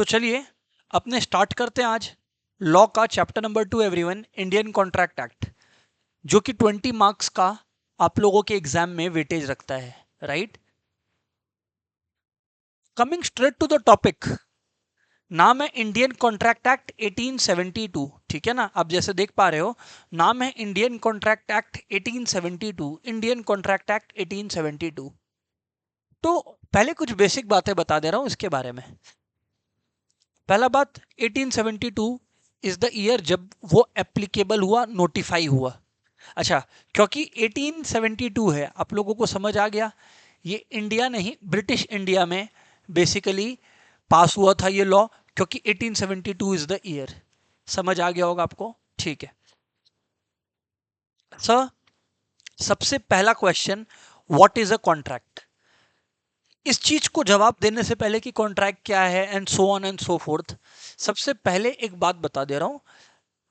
चलिए अपने स्टार्ट करते हैं आज लॉ का chapter number 2 everyone, Indian contract act, जो कि 20 मार्क्स का आप लोगों के एग्जाम में वेटेज रखता है, right. Coming straight to the topic, नाम है इंडियन कॉन्ट्रैक्ट एक्ट 1872, ठीक है ना। आप जैसे देख पा रहे हो, नाम है Indian contract act 1872, Indian contract act 1872। तो पहले कुछ बेसिक बातें बता दे रहा हूं इसके बारे में। पहला बात, 1872 इज द ईयर जब वो एप्लीकेबल हुआ, नोटिफाई हुआ। अच्छा, क्योंकि 1872 है, आप लोगों को समझ आ गया, ये इंडिया नहीं, ब्रिटिश इंडिया में बेसिकली पास हुआ था ये लॉ, क्योंकि 1872 इज द ईयर। समझ आ गया होगा आपको, ठीक है सर। सबसे पहला question, what is a contract. इस चीज को जवाब देने से पहले कि कॉन्ट्रैक्ट क्या है and so on and so fourth, सबसे पहले एक बात बता दे रहा हूं।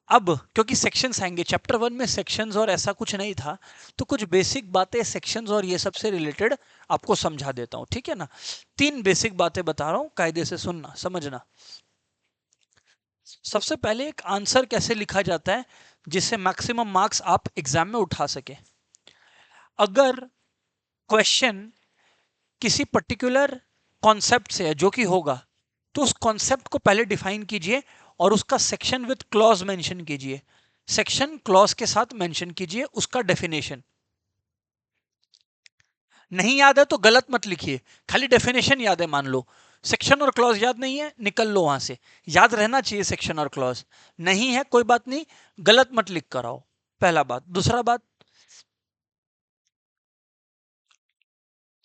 अब क्योंकि सेक्शंस आएंगे, चैप्टर 1 में सेक्शंस और ऐसा कुछ नहीं था, तो कुछ बेसिक बातें सेक्शंस और ये सब से रिलेटेड आपको समझा देता हूं, ठीक है ना। 3 बेसिक बातें बता रहा हूं, कायदे से सुनना, समझना। सबसे पहले, एक आंसर कैसे लिखा जाता है जिससे मैक्सिमम मार्क्स आप एग्जाम में उठा सके। अगर क्वेश्चन किसी पर्टिकुलर कॉन्सेप्ट से है, जो कि होगा, तो उस कॉन्सेप्ट को पहले डिफाइन कीजिए और उसका सेक्शन विद क्लॉज मेंशन कीजिए। सेक्शन क्लॉज के साथ मेंशन कीजिए उसका डेफिनेशन। नहीं याद है तो गलत मत लिखिए, खाली डेफिनेशन याद है मान लो। सेक्शन और क्लॉज याद नहीं है, निकल लो वहां से। याद रहना चाहिए सेक्शन और क्लॉज, नहीं है कोई बात नहीं, गलत मत लिख कर आओ। पहला बात। दूसरा बात,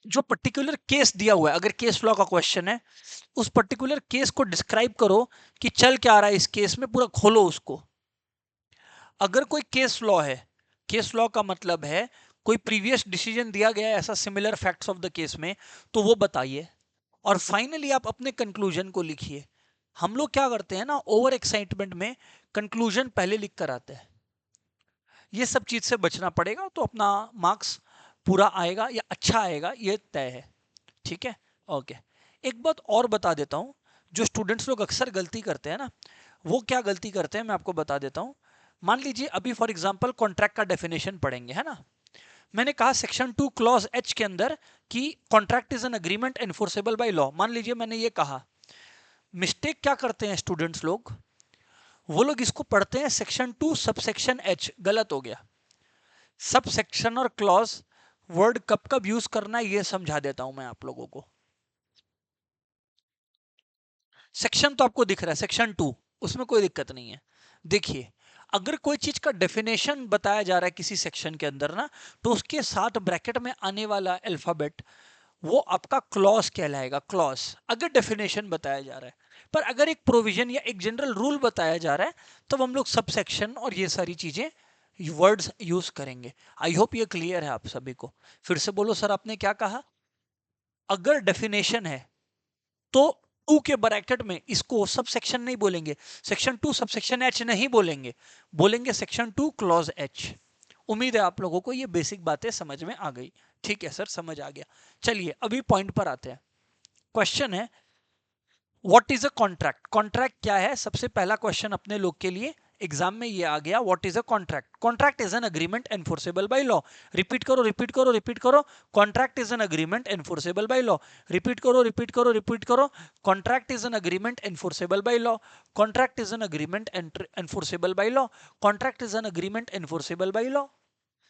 जो पर्टिकुलर केस दिया हुआ है, अगर केस लॉ का क्वेश्चन है, उस पर्टिकुलर केस को डिस्क्राइब करो कि चल क्या रहा है इस केस में, पूरा खोलो उसको। अगर कोई केस लॉ है, केस लॉ का मतलब है कोई प्रीवियस डिसीजन दिया गया है ऐसा similar facts of the case में, तो वो बताइए। और फाइनली आप अपने कंक्लूजन को लिखिए। हम लोग क्या करते हैं ना, ओवर एक्साइटमेंट में कंक्लूजन पहले लिख कर आते हैं। ये सब चीज से बचना पड़ेगा, तो अपना मार्क्स पूरा आएगा या अच्छा आएगा ये तय है, ठीक है। ओके, एक बात और बता देता हूं, जो स्टूडेंट्स लोग अक्सर गलती करते हैं ना, वो क्या गलती करते हैं मैं आपको बता देता हूं। मान लीजिए अभी फॉर एग्जांपल कॉन्ट्रैक्ट का डेफिनेशन पढ़ेंगे, है ना। मैंने कहा सेक्शन 2 क्लॉज एच के अंदर कि contract is an agreement enforceable by law. मान लीजिए मैंने ये कहा, मिस्टेक क्या करते हैं स्टूडेंट्स लोग, वो लोग इसको पढ़ते हैं सेक्शन 2 सबसेक्शन एच, गलत हो गया। सब सेक्शन और क्लॉज वर्ड कब कब यूज करना है ये समझा देता हूं मैं आप लोगों को। सेक्शन तो आपको दिख रहा है, सेक्शन 2, उसमें कोई दिक्कत नहीं है। देखिए, अगर कोई चीज का डेफिनेशन बताया जा रहा है किसी सेक्शन के अंदर ना, तो उसके साथ ब्रैकेट में आने वाला अल्फाबेट वो आपका क्लॉज कहलाएगा, क्लॉज, अगर डेफिनेशन बताया जा रहा है। पर अगर एक प्रोविजन या एक जनरल रूल बताया जा रहा है, तो हम लोग सब सेक्शन और ये सारी चीजें वर्ड्स यूज करेंगे। आई होप ये क्लियर है आप सभी को। फिर से बोलो सर आपने क्या कहा। अगर डेफिनेशन है तो 2 के ब्रैकेट में इसको सब सेक्शन नहीं बोलेंगे, सेक्शन 2 सब सेक्शन एच नहीं बोलेंगे, बोलेंगे सेक्शन 2 क्लॉज एच। उम्मीद है आप लोगों को ये बेसिक बातें समझ में आ गई। ठीक है सर, समझ आ गया। चलिए अभी पॉइंट पर आते हैं। क्वेश्चन है, what is a contract. Contract क्या है, सबसे पहला क्वेश्चन अपने लोग के लिए एग्जाम में ये आ गया, what is a contract. Contract is an agreement enforceable by law. Repeat करो रिपीट करो रिपीट करो, contract is an agreement enforceable by law. Repeat करो रिपीट करो रिपीट करो, contract is an agreement enforceable by law. Contract is an agreement enforceable by law. Contract is an agreement enforceable by law.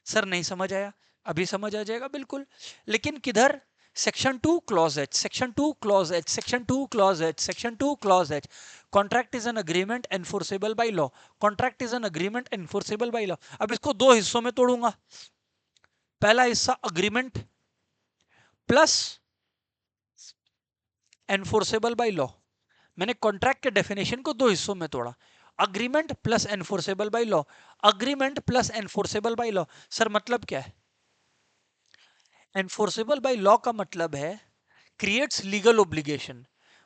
Sir नहीं समझ आया, अभी समझ आ जाएगा बिल्कुल। लेकिन किधर, section 2 clause H, section 2 clause H, section 2 clause H, section 2 clause H. Contract is an agreement enforceable by law. Contract is an agreement enforceable by law. अब इसको दो हिस्सों में तोड़ूंगा। पहला हिस्सा agreement plus enforceable by law. मैंने contract के definition को दो हिस्सों में तोड़ा, agreement plus enforceable by law. Agreement plus enforceable by law, sir मतलब क्या है। एनफोर्सेबल बाय लॉ का मतलब है क्रिएट्स लीगल ओब्लिगेशन,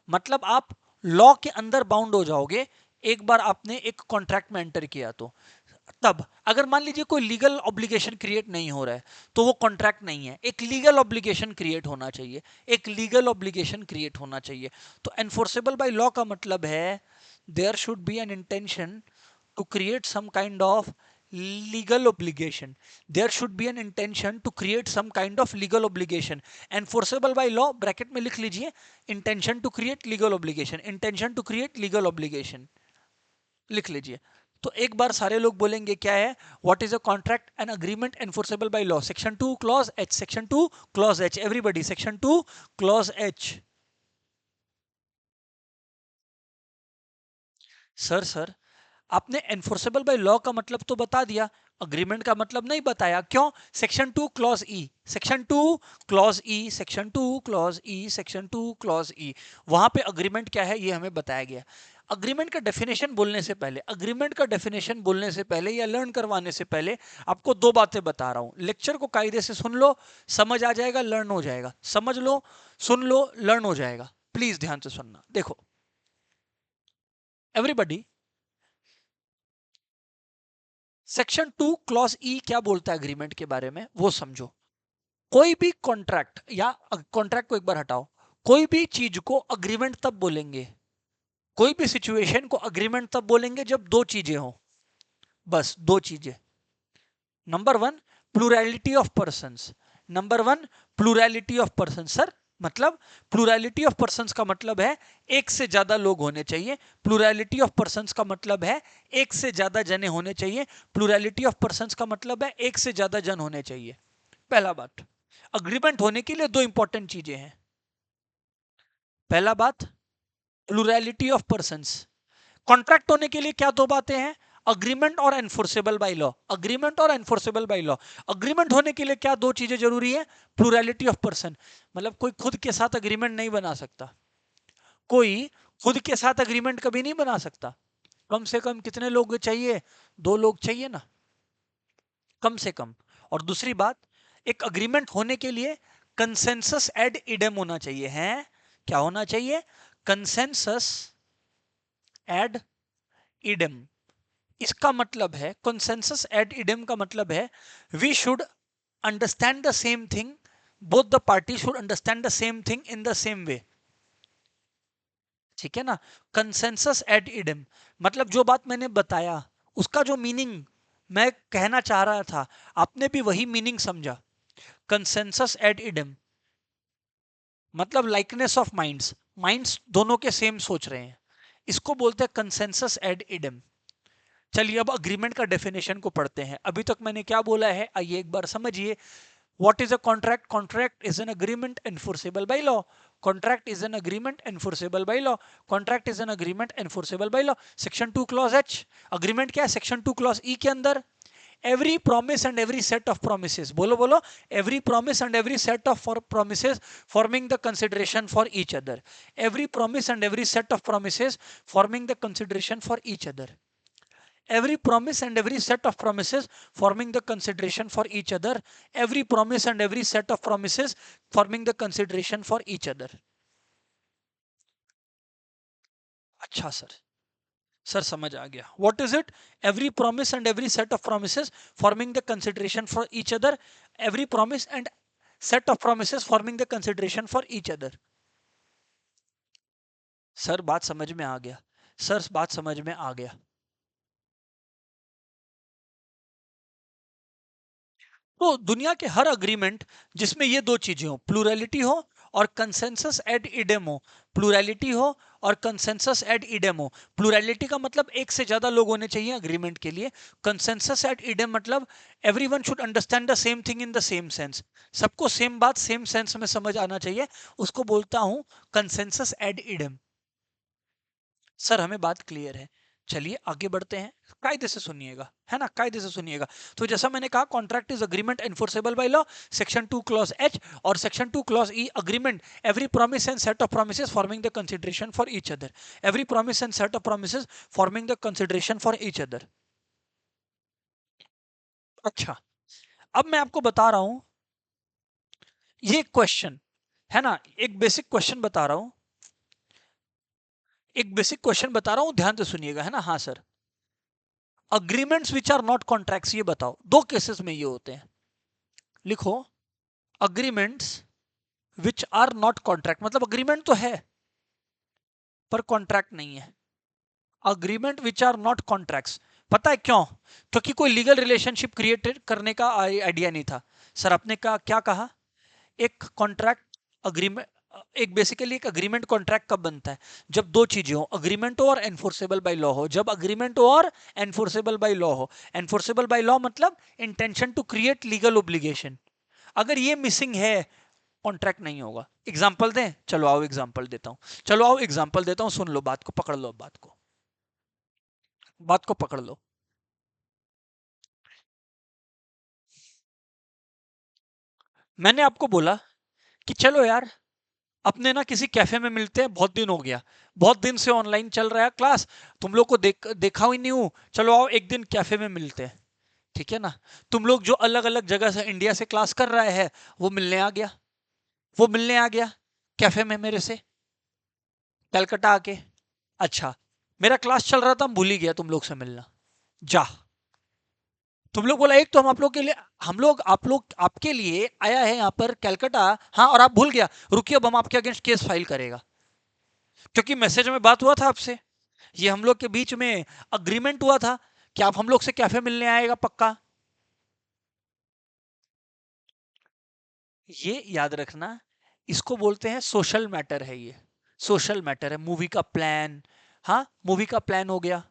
मतलब आप लॉ के अंदर बाउंड हो जाओगे एक बार आपने एक कॉन्ट्रैक्ट में एंटर किया तो। तब अगर मान लीजिए कोई लीगल ऑब्लिगेशन क्रिएट नहीं हो रहा है तो वो कॉन्ट्रैक्ट नहीं है। एक लीगल ऑब्लिगेशन क्रिएट होना चाहिए, एक लीगल ऑब्लिगेशन क्रिएट होना चाहिए। तो एनफोर्सेबल बाय लॉ का मतलब है there should be an intention to create some kind of legal obligation. There should be an intention to create some kind of legal obligation. Enforceable by law bracket में लिख लीजिए intention to create legal obligation, intention to create legal obligation लिख लीजिए। तो एक बार सारे लोग बोलेंगे क्या है, what is a contract and agreement enforceable by law, section 2 clause H, section 2 clause H, everybody section 2 clause H. Sir आपने एनफोर्सेबल बाय लॉ का मतलब तो बता दिया, अग्रीमेंट का मतलब नहीं बताया। क्यों? सेक्शन 2 क्लॉज ई, सेक्शन 2 क्लॉज ई, सेक्शन 2 क्लॉज ई, सेक्शन 2 क्लॉज ई, वहां पे अग्रीमेंट क्या है ये हमें बताया गया। अग्रीमेंट का डेफिनेशन बोलने से पहले, अग्रीमेंट का डेफिनेशन बोलने से पहले या लर्न करवाने से पहले आपको दो बातें बता रहा हूं। लेक्चर को कायदे से सुन लो, समझ आ जाएगा, लर्न हो जाएगा। समझ लो, सुन लो, लर्न हो जाएगा। प्लीज ध्यान से सुनना। देखो एवरीबॉडी, सेक्शन 2 क्लॉज ई क्या बोलता है अग्रीमेंट के बारे में वो समझो। कोई भी कॉन्ट्रैक्ट, या कॉन्ट्रैक्ट को एक बार हटाओ, कोई भी चीज को अग्रीमेंट तब बोलेंगे, कोई भी सिचुएशन को अग्रीमेंट तब बोलेंगे जब दो चीजें हो, बस दो चीजें। Number one, plurality of persons. Number one, plurality of person. Sir मतलब प्लूरैलिटी ऑफ पर्संस का मतलब है एक से ज्यादा लोग होने चाहिए। प्लूरैलिटी ऑफ पर्संस का मतलब है एक से ज्यादा जने होने चाहिए। प्लूरैलिटी ऑफ पर्संस का मतलब है एक से ज्यादा जन होने चाहिए। पहला बात, अग्रीमेंट होने के लिए दो इंपॉर्टेंट चीजें हैं। पहला बात, प्लूरैलिटी ऑफ पर्संस। कॉन्ट्रैक्ट होने के लिए क्या दो बातें हैं? अग्रीमेंट और एनफोर्सेबल बाय लॉ। अग्रीमेंट और एनफोर्सेबल बाय लॉ। अग्रीमेंट होने के लिए क्या दो चीजें जरूरी है? प्लूरैलिटी ऑफ पर्सन, मतलब कोई खुद के साथ अग्रीमेंट नहीं बना सकता, कोई खुद के साथ अग्रीमेंट कभी नहीं बना सकता। कम से कम कितने लोग चाहिए? दो लोग चाहिए ना, कम से कम। और दूसरी बात, एक अग्रीमेंट होने के लिए कंसेंसस एड इडम होना चाहिए। है क्या होना चाहिए? Consensus ad idem. इसका मतलब है, कंसेंसस एड इडम का मतलब है we should understand the same thing, both the party should understand the same thing in the same way. ठीक है ना? कंसेंसस एड इडम मतलब जो बात मैंने बताया उसका जो मीनिंग मैं कहना चाह रहा था आपने भी वही मीनिंग समझा। कंसेंसस एड इडम मतलब लाइकनेस ऑफ माइंड्स, माइंड्स दोनों के सेम सोच रहे हैं, इसको बोलते हैं कंसेंसस एड इडम। चलिए अब अग्रीमेंट का डेफिनेशन को पढ़ते हैं। अभी तक मैंने क्या बोला है आइए एक बार समझिए। What is a contract? Contract is an agreement enforceable by law. Contract is an agreement enforceable by law. Contract is an agreement enforceable by law. Section 2 clause H. Agreement क्या है? Section 2 clause E के अंदर every promise and every set of promises, बोलो बोलो, every promise and every set of promises forming the consideration for each other. Every promise and every set of promises forming the consideration for each other. Every promise and every set of promises forming the consideration for each other. Every promise and every set of promises forming the consideration for each other. अच्छा sir समझ आ गया। What is it? Every promise and every set of promises forming the consideration for each other. Every promise and set of promises forming the consideration for each other. Sir बात समझ में आ गया, sir बात समझ में आ गया। तो दुनिया के हर अग्रीमेंट जिसमें ये दो चीजें हो, प्लूरैलिटी हो और कंसेंसस एड इडेम हो, प्लूरैलिटी हो और कंसेंसस एड इडेम हो। प्लूरैलिटी का मतलब एक से ज्यादा लोग होने चाहिए अग्रीमेंट के लिए। कंसेंसस एड इडेम मतलब everyone should understand the same thing in the same sense, सबको सेम बात सेम सेंस में समझ आना चाहिए, उसको बोलता हूं कंसेंसस एड इडेम। सर हमें बात क्लियर है। चलिए आगे बढ़ते हैं, कायदे से सुनिएगा, है ना, कायदे से सुनिएगा। तो जैसा मैंने कहा contract is agreement enforceable by law, section 2 clause H और section 2 clause E. Agreement every promise and set of promises forming the consideration for each other. Every promise and set of promises forming the consideration for each other. अच्छा, अब मैं आपको बता रहा हूं ये question, है ना, एक बेसिक क्वेश्चन बता रहा हूं, एक बेसिक क्वेश्चन बता रहा हूं, ध्यान से सुनिएगा, है ना। हाँ sir, agreements which are not contracts, ये बताओ दो केसेस में ये होते हैं, लिखो। Agreements which are not contract, मतलब अग्रीमेंट तो है पर कॉन्ट्रैक्ट नहीं है। Agreement which are not contracts, पता है क्यों? क्योंकि कोई लीगल रिलेशनशिप क्रिएट करने का आइडिया नहीं था। सर आपने क्या कहा? एक कॉन्ट्रैक्ट अग्रीमेंट, एक बेसिकली एक अग्रीमेंट कॉन्ट्रैक्ट कब बनता है? जब दो चीजें हो, अग्रीमेंट हो और एनफोर्सेबल बाय लॉ हो। जब अग्रीमेंट हो और एनफोर्सेबल बाय लॉ हो। एनफोर्सेबल बाय लॉ मतलब intention to create legal obligation. अगर ये मिसिंग है, कॉन्ट्रैक्ट नहीं होगा। एग्जांपल दें? चलो आओ एग्जांपल देता हूं, चलो आओ एग्जांपल देता हूं, सुन लो बात को, पकड़ लो बात को, बात को पकड़ लो। मैंने आपको बोला कि चलो यार अपने ना किसी कैफे में मिलते हैं, बहुत दिन हो गया, बहुत दिन से ऑनलाइन चल रहा है क्लास, तुम लोग को देखा ही नहीं हूं, चलो आओ एक दिन कैफे में मिलते हैं। ठीक है ना? तुम लोग जो अलग अलग जगह से इंडिया से क्लास कर रहे हैं, वो मिलने आ गया, वो मिलने आ गया कैफे में मेरे से, कलकत्ता आके। अच्छा, मेरा क्लास चल रहा था, भूल ही गया तुम लोग से मिलना। जा, तुम लोग बोला एक तो हम आप लोग के लिए, हम लोग आप लोग आपके लिए आया है यहाँ पर कलकत्ता, हाँ, और आप भूल गया, रुकिए अब हम आपके अगेंस्ट केस फाइल करेगा। क्योंकि मैसेज में बात हुआ था आपसे, ये हम लोग के बीच में अग्रीमेंट हुआ था कि आप हम लोग से कैफे मिलने आएगा पक्का। ये याद रखना, इसको बोलते हैं सोशल मैटर है ये, सोशल मैटर है। मूवी का प्लान, हाँ मूवी का प्लान हो गया,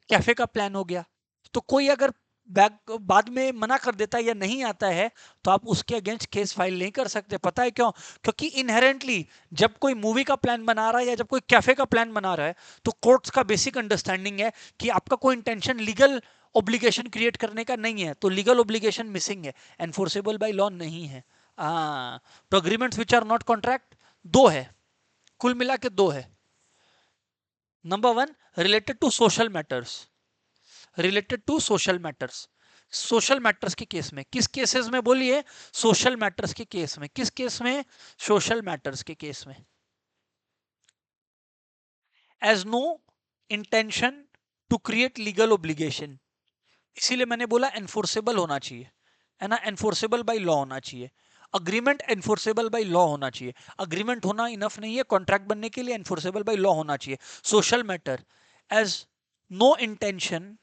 कैफे का प्लान हो गया, तो कोई अगर बाद में मना कर देता है या नहीं आता है, तो आप उसके अगेंस्ट केस फाइल नहीं कर सकते। पता है क्यों? क्योंकि इनहेरेंटली जब कोई मूवी का प्लान बना रहा है या जब कोई कैफे का प्लान बना रहा है, तो कोर्ट्स का बेसिक अंडरस्टैंडिंग है कि आपका कोई इंटेंशन लीगल ओब्लिगेशन क्रिएट करने का नहीं है, तो लीगल ओब्लिगेशन मिसिंग है, एनफोर्सेबल बाय लॉ नहीं है। हाँ, तो agreements which are not contract दो है, कुल मिला के दो है। Number one, related to social matters, related to social matters. Social matters के केस में, किस केसेस में बोलिए? सोशल मैटर्स के केस में। किस केस में? सोशल मैटर्स के केस में। As no intention to create legal obligation, इसीलिए मैंने बोला एनफोर्सेबल होना चाहिए, है ना, एनफोर्सेबल बाय लॉ होना चाहिए। अग्रीमेंट एनफोर्सेबल बाय लॉ होना चाहिए। अग्रीमेंट होना इनफ नहीं है कॉन्ट्रैक्ट बनने के लिए, एनफोर्सेबल बाय लॉ होना चाहिए। Social matter, as no intention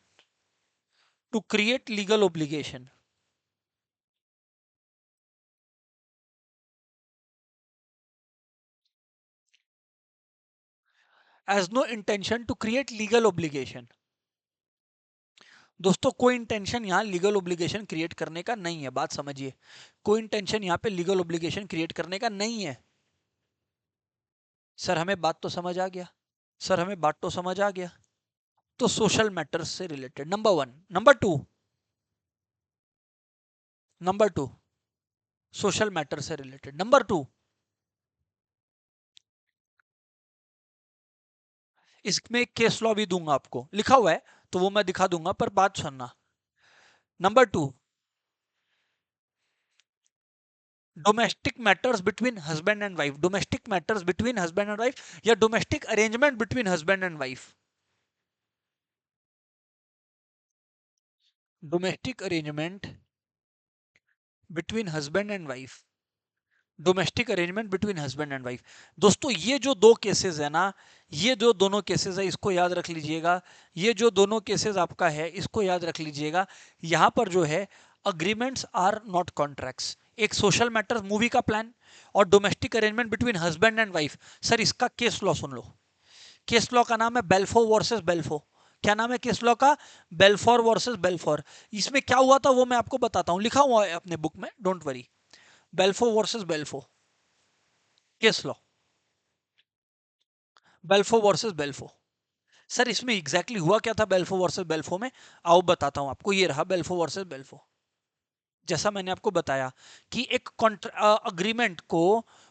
to create legal obligation, as no intention to create legal obligation. दोस्तों कोई इंटेंशन यहाँ लीगल ओब्लिगेशन क्रिएट करने का नहीं है, बात समझिए। कोई इंटेंशन यहाँ पे लीगल ओब्लिगेशन क्रिएट करने का नहीं है। सर हमें बात तो समझ आ गया, सर हमें बात तो समझ आ गया। तो सोशल मैटर्स से related number one. Number two, number two, social matter से रिलेटेड नंबर टू, इसमें केस लॉ भी दूंगा आपको, लिखा हुआ है तो वो मैं दिखा दूंगा, पर बात सुनना। Number two, domestic matters between husband and wife, domestic matters between husband and wife या domestic arrangement between husband and wife, domestic arrangement between husband and wife, domestic arrangement between husband and wife. दोस्तों ये जो दो cases है ना, ये जो दोनों केसेस है इसको याद रख लीजिएगा। ये जो दोनों केसेस आपका है इसको याद रख लीजिएगा। यहाँ पर जो है अग्रीमेंट्स आर नॉट कॉन्ट्रैक्ट्स। एक सोशल मैटर्स मूवी का प्लान और domestic arrangement between husband and wife. Sir इसका केस लॉ सुन लो, केस लॉ का नाम है बेल्फो वर्सेस बेल्फो। क्या नाम है केस लॉ का? Balfour versus Balfour. इसमें क्या हुआ था वो मैं आपको बताता हूँ, लिखा हुआ है अपने बुक में, don't worry. Balfour versus Balfour, case law, Balfour versus Balfour. Sir इसमें एग्जैक्टली हुआ क्या था बेल्फो वर्सेस बेल्फो में? आओ बताता हूं आपको। ये रहा बेल्फो वर्सेस बेल्फो। जैसा मैंने आपको बताया कि एक अग्रीमेंट को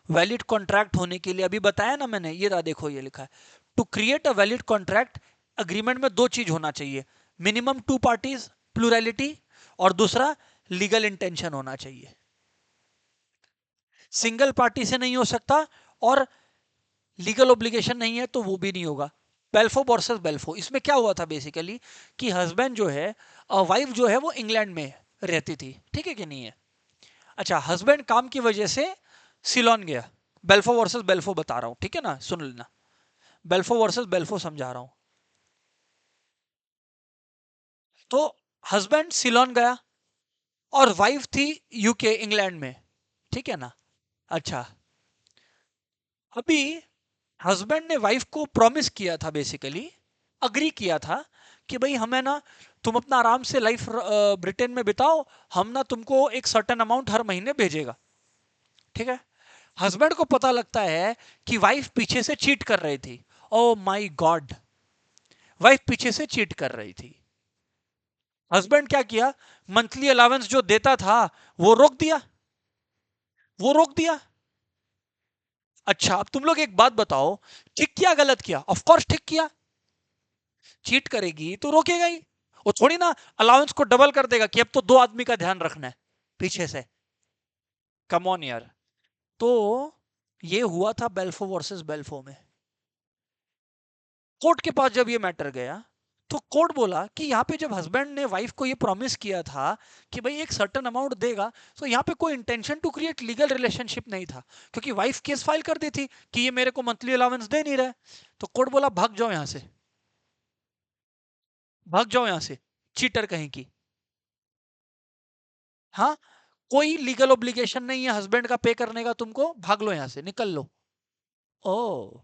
वैलिड कॉन्ट्रैक्ट होने के लिए, अभी बताया ना मैंने, ये रहा देखो, ये लिखा है to create a valid contract. Agreement में दो चीज होना चाहिए, मिनिमम टू पार्टीज, प्लूरैलिटी, और दूसरा लीगल इंटेंशन होना चाहिए। सिंगल पार्टी से नहीं हो सकता, और लीगल ऑब्लिगेशन नहीं है तो वो भी नहीं होगा। बेल्फो वर्सेस बेल्फो, इसमें क्या हुआ था बेसिकली कि हस्बैंड जो है, वाइफ जो है वो इंग्लैंड में रहती थी, ठीक है कि नहीं है। अच्छा, हस्बैंड काम की वजह से सिलोन गया। बेल्फो वर्सेस बेल्फो बता रहा हूं, ठीक है ना, सुन लेना। बेल्फो वर्सेस बेल्फो समझा रहा हूं। तो हस्बैंड सिलोन गया और वाइफ थी यूके, इंग्लैंड में, ठीक है ना। अच्छा, अभी हस्बैंड ने वाइफ को प्रॉमिस किया था, बेसिकली अग्री किया था कि भाई हमें ना, तुम अपना आराम से लाइफ ब्रिटेन में बिताओ, हम ना तुमको एक सर्टेन अमाउंट हर महीने भेजेगा, ठीक है। हस्बैंड को पता लगता है कि वाइफ पीछे से चीट कर रही थी। ओ माय गॉड, वाइफ पीछे से चीट कर रही थी। हस्बैंड क्या किया, मंथली अलाउंस जो देता था वो रोक दिया, वो रोक दिया। अच्छा, अब तुम लोग एक बात बताओ, ठीक किया गलत किया? ऑफ कोर्स ठीक किया। चीट करेगी तो रोकेगा ही, वो थोड़ी ना अलाउंस को डबल कर देगा कि अब तो दो आदमी का ध्यान रखना है पीछे से। कम ऑन यार। तो ये हुआ था बेल्फो वर्सेस बेल्फो में। कोर्ट के पास जब ये मैटर गया, तो कोर्ट बोला कि यहाँ पे जब हस्बैंड ने वाइफ को ये प्रॉमिस किया था कि भाई एक सर्टेन अमाउंट देगा, तो यहाँ पे कोई intention to create legal relationship नहीं था, क्योंकि वाइफ केस फाइल कर दी थी कि ये मेरे को मंथली अलाउंस दे नहीं रहा। तो कोर्ट बोला भाग जाओ यहाँ से, भाग जाओ यहाँ से, चीटर कहीं की। हाँ, कोई लीगल ऑब्लिगेशन नहीं है हस्बैंड का पे करने का तुमको, भाग लो यहाँ से, निकल लो। ओ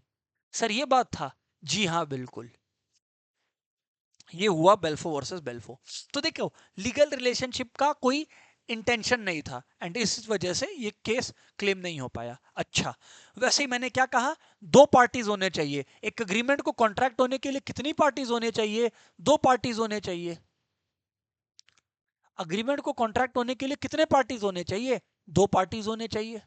सर, ये बात था। जी हाँ, बिल्कुल। ये हुआ बेल्फो वर्सेस बेल्फो। तो देखो, लीगल रिलेशनशिप का कोई इंटेंशन नहीं था, एंड इस वजह से ये केस क्लेम नहीं हो पाया। अच्छा, वैसे ही मैंने क्या कहा, दो पार्टीज होने चाहिए। एक अग्रीमेंट को कॉन्ट्रैक्ट होने के लिए कितनी पार्टीज होने चाहिए? दो पार्टीज होने चाहिए। अग्रीमेंट को कॉन्ट्रैक्ट होने के लिए कितने पार्टीज होने चाहिए? दो पार्टीज होने चाहिए।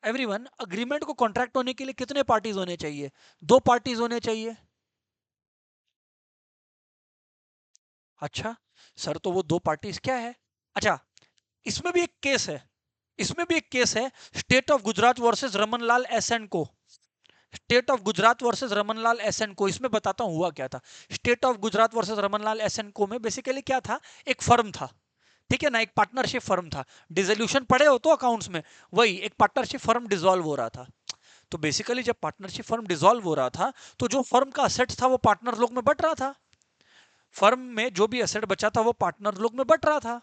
एवरीवन, अग्रीमेंट को कॉन्ट्रैक्ट होने के लिए कितने पार्टीज होने चाहिए? दो पार्टीज होने चाहिए। अच्छा सर, तो वो दो पार्टीज क्या है? अच्छा, इसमें भी एक केस है, इसमें भी एक केस है, state of Gujarat versus Ramanlal S and Co. State of Gujarat versus Ramanlal S and Co, इसमें बताता हूं हुआ क्या था। State of Gujarat versus Ramanlal S and Co में बेसिकली क्या था, एक फर्म था, ठीक है ना, एक पार्टनरशिप फर्म था। डिसोल्यूशन पड़े हो तो अकाउंट्स में, वही एक पार्टनरशिप फर्म डिसॉल्व हो रहा था। तो बेसिकली जब पार्टनरशिप फर्म डिसॉल्व हो रहा था, तो जो फर्म का असेट था वो पार्टनर लोग में बट रहा था। फर्म में जो भी असेट बचा था वो पार्टनर लोग में बट रहा था।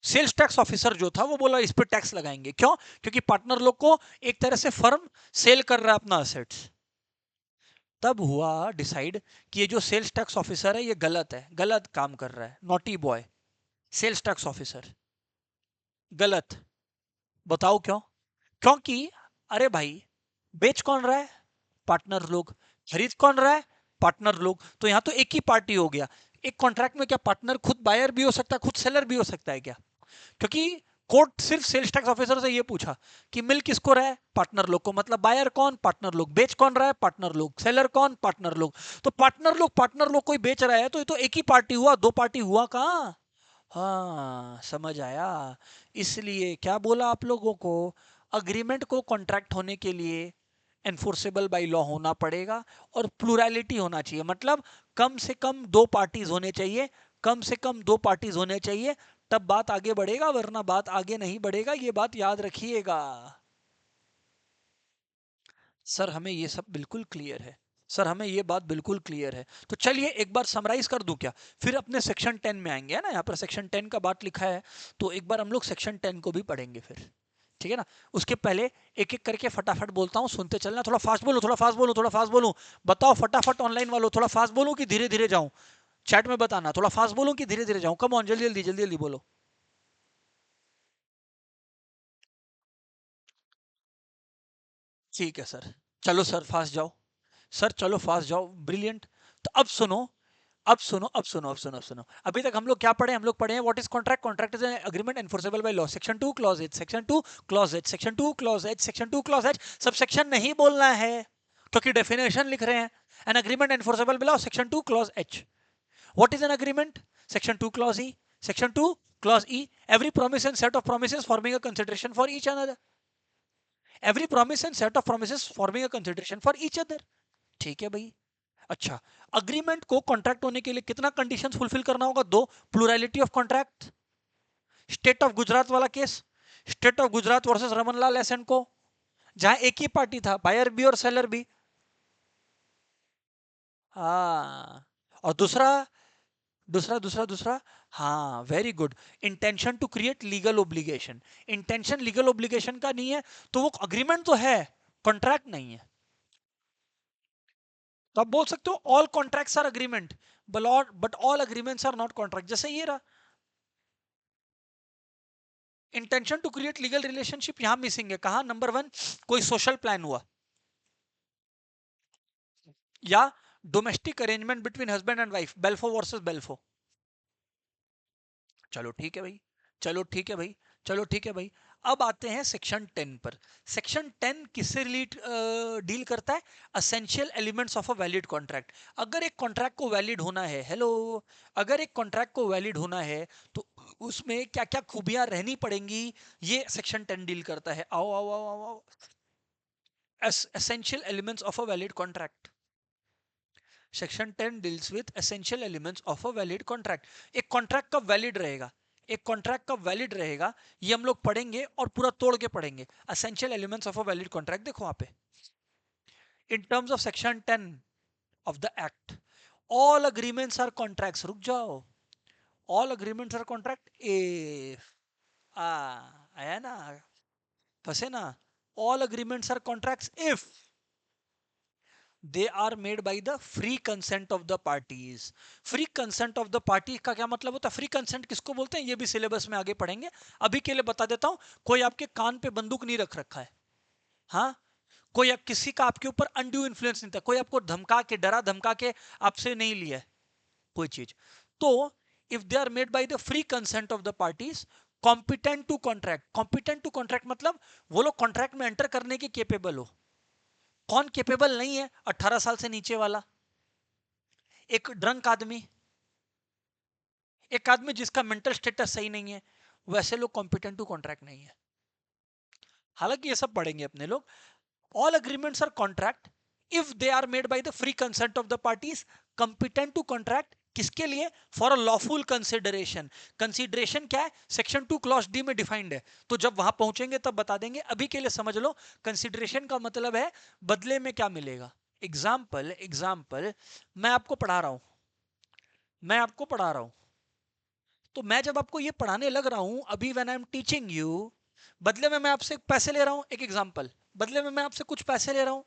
सेल्स टैक्स ऑफिसर जो था वो बोला इस पे टैक्स लगाएंगे, क्यों? क्योंकि पार्टनर लोग को एक तरह से फर्म सेल कर रहा है अपना असेट्स। तब हुआ डिसाइड कि ये जो सेल्स टैक्स ऑफिसर है ये गलत है, गलत काम कर रहा है, naughty boy. Sales tax officer गलत। बताओ क्यों? क्योंकि अरे भाई, बेच कौन रहा है? पार्टनर लोग। खरीद कौन रहा है? पार्टनर लोग। तो यहां तो एक ही पार्टी हो गया। एक कॉन्ट्रैक्ट में क्या पार्टनर खुद बायर भी हो सकता है, खुद सेलर भी हो सकता है क्या? क्योंकि कोर्ट सिर्फ सेल्स टैक्स ऑफिसर से ये पूछा कि मिल किसको रहा है? पार्टनर लोग को। मतलब बायर कौन? पार्टनर लोग। बेच कौन रहा है? पार्टनर लोग। सेलर कौन? पार्टनर लोग। तो पार्टनर लोग कोई बेच रहा है, तो ये तो एक ही पार्टी हुआ, दो पार्टी हुआ कहाँ? हाँ, समझ आया। इसलिए क्या बोला आप लोगों को, अग्रीमेंट को कॉन्ट्रैक्ट होने के लिए एनफोर्सेबल बाय लॉ होना पड़ेगा, और प्लूरैलिटी होना चाहिए, मतलब कम से कम दो पार्टीज होने चाहिए, कम से कम दो पार्टीज होने चाहिए, तब बात आगे बढ़ेगा, वरना बात आगे नहीं बढ़ेगा, ये बात याद रखिएगा। सर हमें ये सब बिल्कुल क्लियर है, सर हमें ये बात बिल्कुल क्लियर है। तो चलिए एक बार समराइज कर दूं क्या, फिर अपने सेक्शन 10 में आएंगे, है ना, यहाँ पर सेक्शन 10 का बात लिखा है, तो एक बार हम लोग सेक्शन 10 को भी पढ़ेंगे फिर, ठीक है ना। उसके पहले एक एक करके फटाफट बोलता हूँ, सुनते चलना, थोड़ा फास्ट बोलूं, थोड़ा फास्ट बोलूं, थोड़ा फास्ट बोलूं। बताओ फटाफट, ऑनलाइन वालों, थोड़ा फास्ट बोलूं कि धीरे धीरे जाऊं? चैट में बताना, थोड़ा फास्ट बोलूं कि धीरे धीरे जाऊं? कम ऑन, जल्दी जल्दी जल्दी जल्दी बोलो। ठीक है सर, चलो सर फास्ट जाओ, सर चलो फास्ट जाओ, ब्रिलियंट। तो अब सुनो, अब सुनो। अभी तक हम लोग क्या पढ़े? हम लोग पढ़े हैं what is contract. Contract is an agreement enforceable by law. Section 2 clause H, section 2 clause H, section 2 clause H, section 2 clause H. Sub section नहीं बोलना है, क्योंकि डेफिनेशन लिख रहे हैं। An agreement enforceable by law, section 2 clause H. What is an agreement? Section 2 clause E, section 2 clause E, every promise and set of promises forming a consideration for each another. Every promise and set of promises forming a consideration for each other. ठीक है भाई। अच्छा, agreement को contract होने के लिए कितना conditions fulfil करना होगा? दो, plurality of contract, state of Gujarat वाला case, state of Gujarat versus Ramanlal S and Co, जहां एक ही पार्टी था, बायर भी और सेलर भी। हाँ, और दूसरा, दूसरा, हाँ very good, intention to create legal obligation. Intention legal obligation का नहीं है तो वो अग्रीमेंट तो है, कॉन्ट्रैक्ट नहीं है। तो आप बोल सकते हो all contracts are agreement, but all agreements are not contract. जैसे ये रहा, intention to create legal relationship यहां मिसिंग है। कहा? नंबर वन, कोई सोशल प्लान हुआ, या domestic arrangement between husband and wife, Balfour versus Balfour. चलो ठीक है भाई, चलो ठीक है भाई, चलो ठीक है भाई। अब आते हैं सेक्शन 10 पर। सेक्शन 10 किससे रिलेट डील करता है? Essential elements of a valid contract. अगर एक कॉन्ट्रैक्ट को वैलिड होना है, हेलो, अगर एक कॉन्ट्रैक्ट को वैलिड होना है तो उसमें क्या क्या खूबियां रहनी पड़ेंगी, ये सेक्शन 10 डील करता है। आओ आओ आओ आओ, आओ। Essential elements of a valid contract. Section 10 deals with essential elements of a valid contract. एक कॉन्ट्रैक्ट कब वैलिड रहेगा, एक कॉन्ट्रैक्ट कब वैलिड रहेगा, ये हम लोग पढ़ेंगे और पूरा तोड़ के पढ़ेंगे। Essential elements of a valid contract देखो वहां पे, in terms of section 10 of the act, all agreements are contracts. रुक जाओ, all agreements are contract if, आ आया ना, फंसे ना, all agreements are contracts if they are made by the free consent of the parties. Free consent of the party का क्या मतलब होता है? फ्री कंसेंट किसको बोलते हैं, ये भी सिलेबस में आगे पढ़ेंगे। अभी के लिए बता देता हूं, कोई आपके कान पे बंदूक नहीं रख रखा है, हाँ, कोई आप किसी का आपके ऊपर अनड्यू इन्फ्लुएंस नहीं था, कोई आपको धमका के, डरा धमका के आपसे नहीं लिया है कोई चीज। तो if they are made by the free consent of the parties competent to contract. Competent to contract मतलब वो लोग कॉन्ट्रैक्ट में एंटर करने के केपेबल हो। कौन केपेबल नहीं है? 18 साल से नीचे वाला, एक ड्रंक आदमी, एक आदमी जिसका मेंटल स्टेटस सही नहीं है, वैसे लोग कॉम्पिटेंट टू कॉन्ट्रैक्ट नहीं है। हालांकि ये सब पढ़ेंगे अपने लोग। All agreements are contract if they are made by the free consent of the parties competent to contract. किसके लिए? For a lawful consideration. Consideration क्या है? सेक्शन 2 क्लॉज डी में डिफाइंड है, तो जब वहां पहुंचेंगे तब बता देंगे। अभी के लिए समझ लो, कंसिडरेशन का मतलब है बदले में क्या मिलेगा। एग्जाम्पल, एग्जाम्पल, मैं आपको पढ़ा रहा हूं, मैं आपको पढ़ा रहा हूं, तो मैं जब आपको ये पढ़ाने लग रहा हूं, अभी when I am teaching you, बदले में मैं आपसे पैसे ले रहा हूं, एक एग्जांपल, बदले में मैं आपसे कुछ पैसे ले रहा हूं,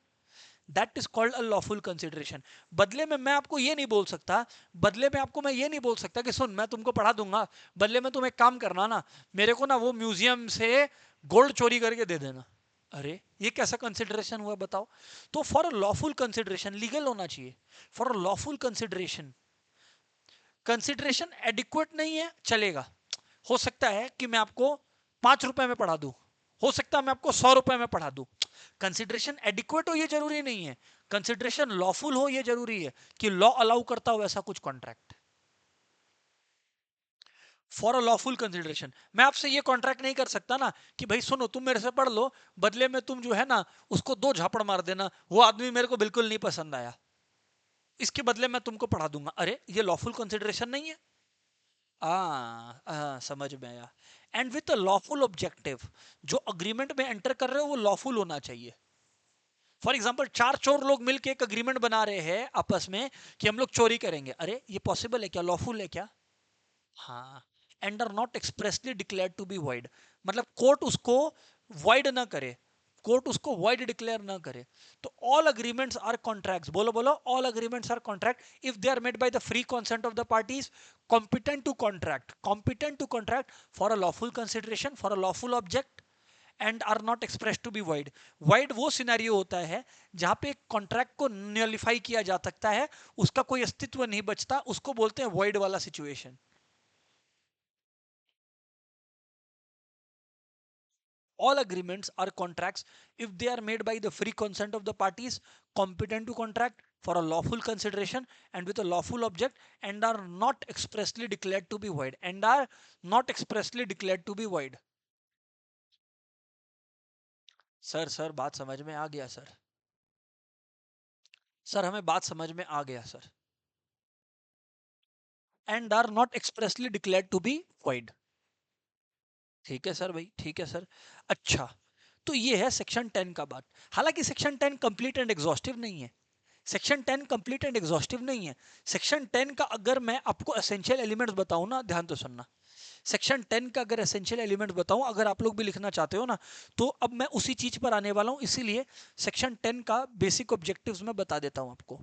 that is called a lawful consideration. बदले में मैं आपको ये नहीं बोल सकता, बदले में आपको मैं ये नहीं बोल सकता कि सुन मैं तुमको पढ़ा दूंगा, बदले में तुम एक काम करना ना, मेरे को ना वो म्यूजियम से गोल्ड चोरी करके दे देना। अरे ये कैसा कंसिडरेशन हुआ बताओ? तो for a lawful consideration, legal होना चाहिए। For a lawful consideration, consideration adequate नहीं है चलेगा, हो सकता है कि मैं आपको 5 रुपए में पढ़ा दूं, हो सकता है मैं आपको 100 रुपए में पढ़ा दूं। कंसिडरेशन एडिक्वेट हो ये जरूरी नहीं है, कंसिडरेशन लॉफुल हो ये जरूरी है, कि लॉ अलाउ करता हो ऐसा कुछ contract. For a lawful consideration, मैं आपसे ये कॉन्ट्रैक्ट नहीं कर सकता ना कि भाई सुनो तुम मेरे से पढ़ लो, बदले में तुम जो है ना उसको 2 झापड़ मार देना, वो आदमी मेरे को बिल्कुल नहीं पसंद आया, इसके बदले मैं तुमको पढ़ा दूंगा। अरे ये लॉफुल कंसिडरेशन नहीं है। समझ में आया। And with a lawful objective, जो अग्रीमेंट में एंटर कर रहे हो वो लॉफुल होना चाहिए। फॉर एग्जाम्पल, 4 चोर लोग मिलकर एक अग्रीमेंट बना रहे हैं आपस में कि हम लोग चोरी करेंगे, अरे ये पॉसिबल है क्या, लॉफुल है क्या? हाँ, and are not expressly declared to be void, मतलब कोर्ट उसको वॉइड ना करे, कोर्ट उसको वॉइड डिक्लेयर ना करे। तो ऑल अग्रीमेंट्स आर कॉन्ट्रैक्ट्स, बोलो बोलो, all agreements are contract if they are made by the free consent of the parties competent to contract, competent to contract for a lawful consideration, for a lawful object, and are not express to be void. Void वो scenario होता है जहां पे contract को nullify किया जा सकता है, उसका कोई अस्तित्व नहीं बचता, उसको बोलते हैं वाइड वाला situation. All agreements are contracts if they are made by the free consent of the parties competent to contract for a lawful consideration and with a lawful object, and are not expressly declared to be void, and are not expressly declared to be void. Sir बात समझ में आ गया sir. Sir हमें बात समझ में आ गया sir. And are not expressly declared to be void। ठीक है सर भाई, ठीक है सर। अच्छा, तो ये है सेक्शन 10 का बात। हालांकि सेक्शन 10 कंप्लीट एंड एग्जॉस्टिव नहीं है। सेक्शन 10 कंप्लीट एंड एग्जॉस्टिव नहीं है। सेक्शन 10 का अगर मैं आपको एसेंशियल एलिमेंट्स बताऊं ना, ध्यान तो सुनना। सेक्शन 10 का अगर एसेंशियल एलिमेंट्स बताऊं, अगर आप लोग भी लिखना चाहते हो ना, तो अब मैं उसी चीज पर आने वाला हूं, इसीलिए सेक्शन 10 का बेसिक ऑब्जेक्टिव्स मैं बता देता हूं आपको।